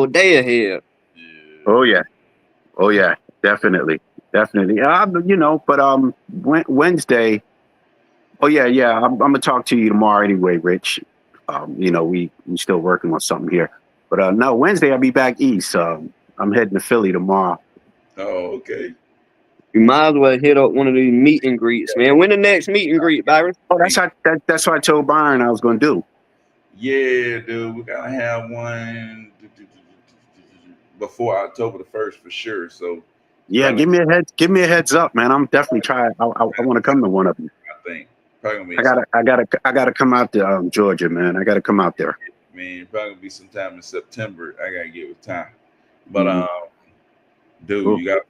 day ahead. Oh yeah, definitely. But Wednesday. Oh yeah. I'm gonna talk to you tomorrow anyway, Rich. we still working on something here. But no, Wednesday I'll be back east. I'm heading to Philly tomorrow. Oh, okay. You might as well hit up one of these meet and greets, man. When the next meet and greet, Byron? Oh, that's what I told Byron I was going to do. Yeah, dude, we gotta have one before October the 1st for sure. So Yeah, give me a heads up, man. I'm definitely trying. I want to come to one of them. I think probably gonna be I gotta come out to Georgia, man. I gotta come out there. man, probably gonna be sometime in September. I gotta get with Ty. But dude, you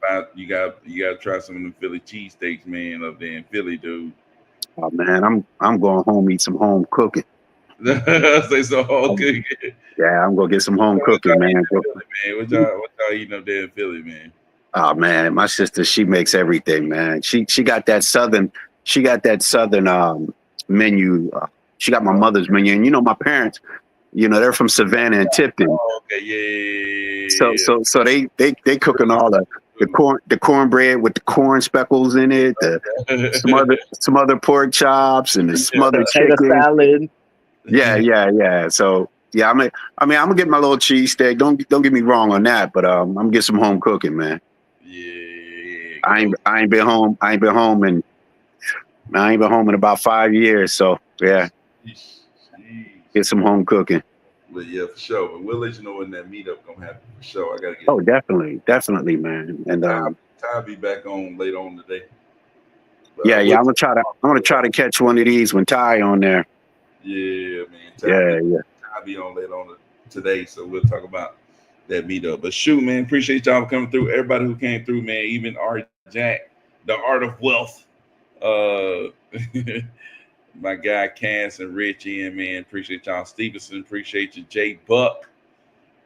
gotta try some of them Philly cheesesteaks, man, up there in Philly, dude. Oh man, I'm going home, eat some home cooking. Say so okay. Yeah, I'm gonna get some home cooking, man. What y'all eating up there in Philly, man? Oh man, my sister, she makes everything, man. She got that southern menu. She got my mother's menu, and my parents, they're from Savannah and Tipton. Oh, okay, yeah. So they cooking all the cornbread with the corn speckles in it, some other pork chops and the smothered Potato chicken. salad. Yeah. So yeah, I'm gonna get my little cheesesteak. Don't get me wrong on that, but I'm gonna get some home cooking, man. Yeah. I ain't been home in about 5 years. So yeah, get some home cooking. But yeah, for sure. But we'll let you know when that meetup gonna happen for sure. I gotta get. Oh, definitely, man. And Ty be back on later on today. But, yeah. I'm gonna try to catch one of these when Ty on there. Yeah, man. Ty be on later on today, so we'll talk about that meetup. But shoot, man, appreciate y'all for coming through. Everybody who came through, man. Even Art Jack, the Art of Wealth. My guy Cass and Rich in, man. Appreciate y'all. Stevenson, appreciate you. Jay Buck,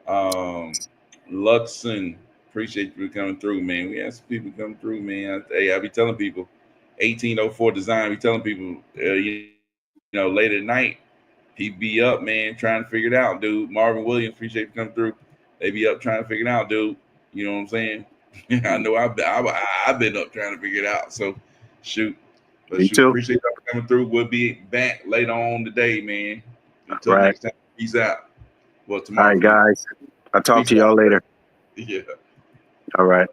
Luxon, appreciate you for coming through, man. We had some people come through, man. I be telling people, 1804 design. Be telling people, late at night, he be up, man, trying to figure it out, dude. Marvin Williams, appreciate you coming through. They be up trying to figure it out, dude. You know what I'm saying? I know I've been up trying to figure it out. So shoot. But Me too. Appreciate y'all coming through. We'll be back later on today, man. Until next time. Peace out. Well, tomorrow. All right, guys. I'll talk to y'all later. Yeah. All right.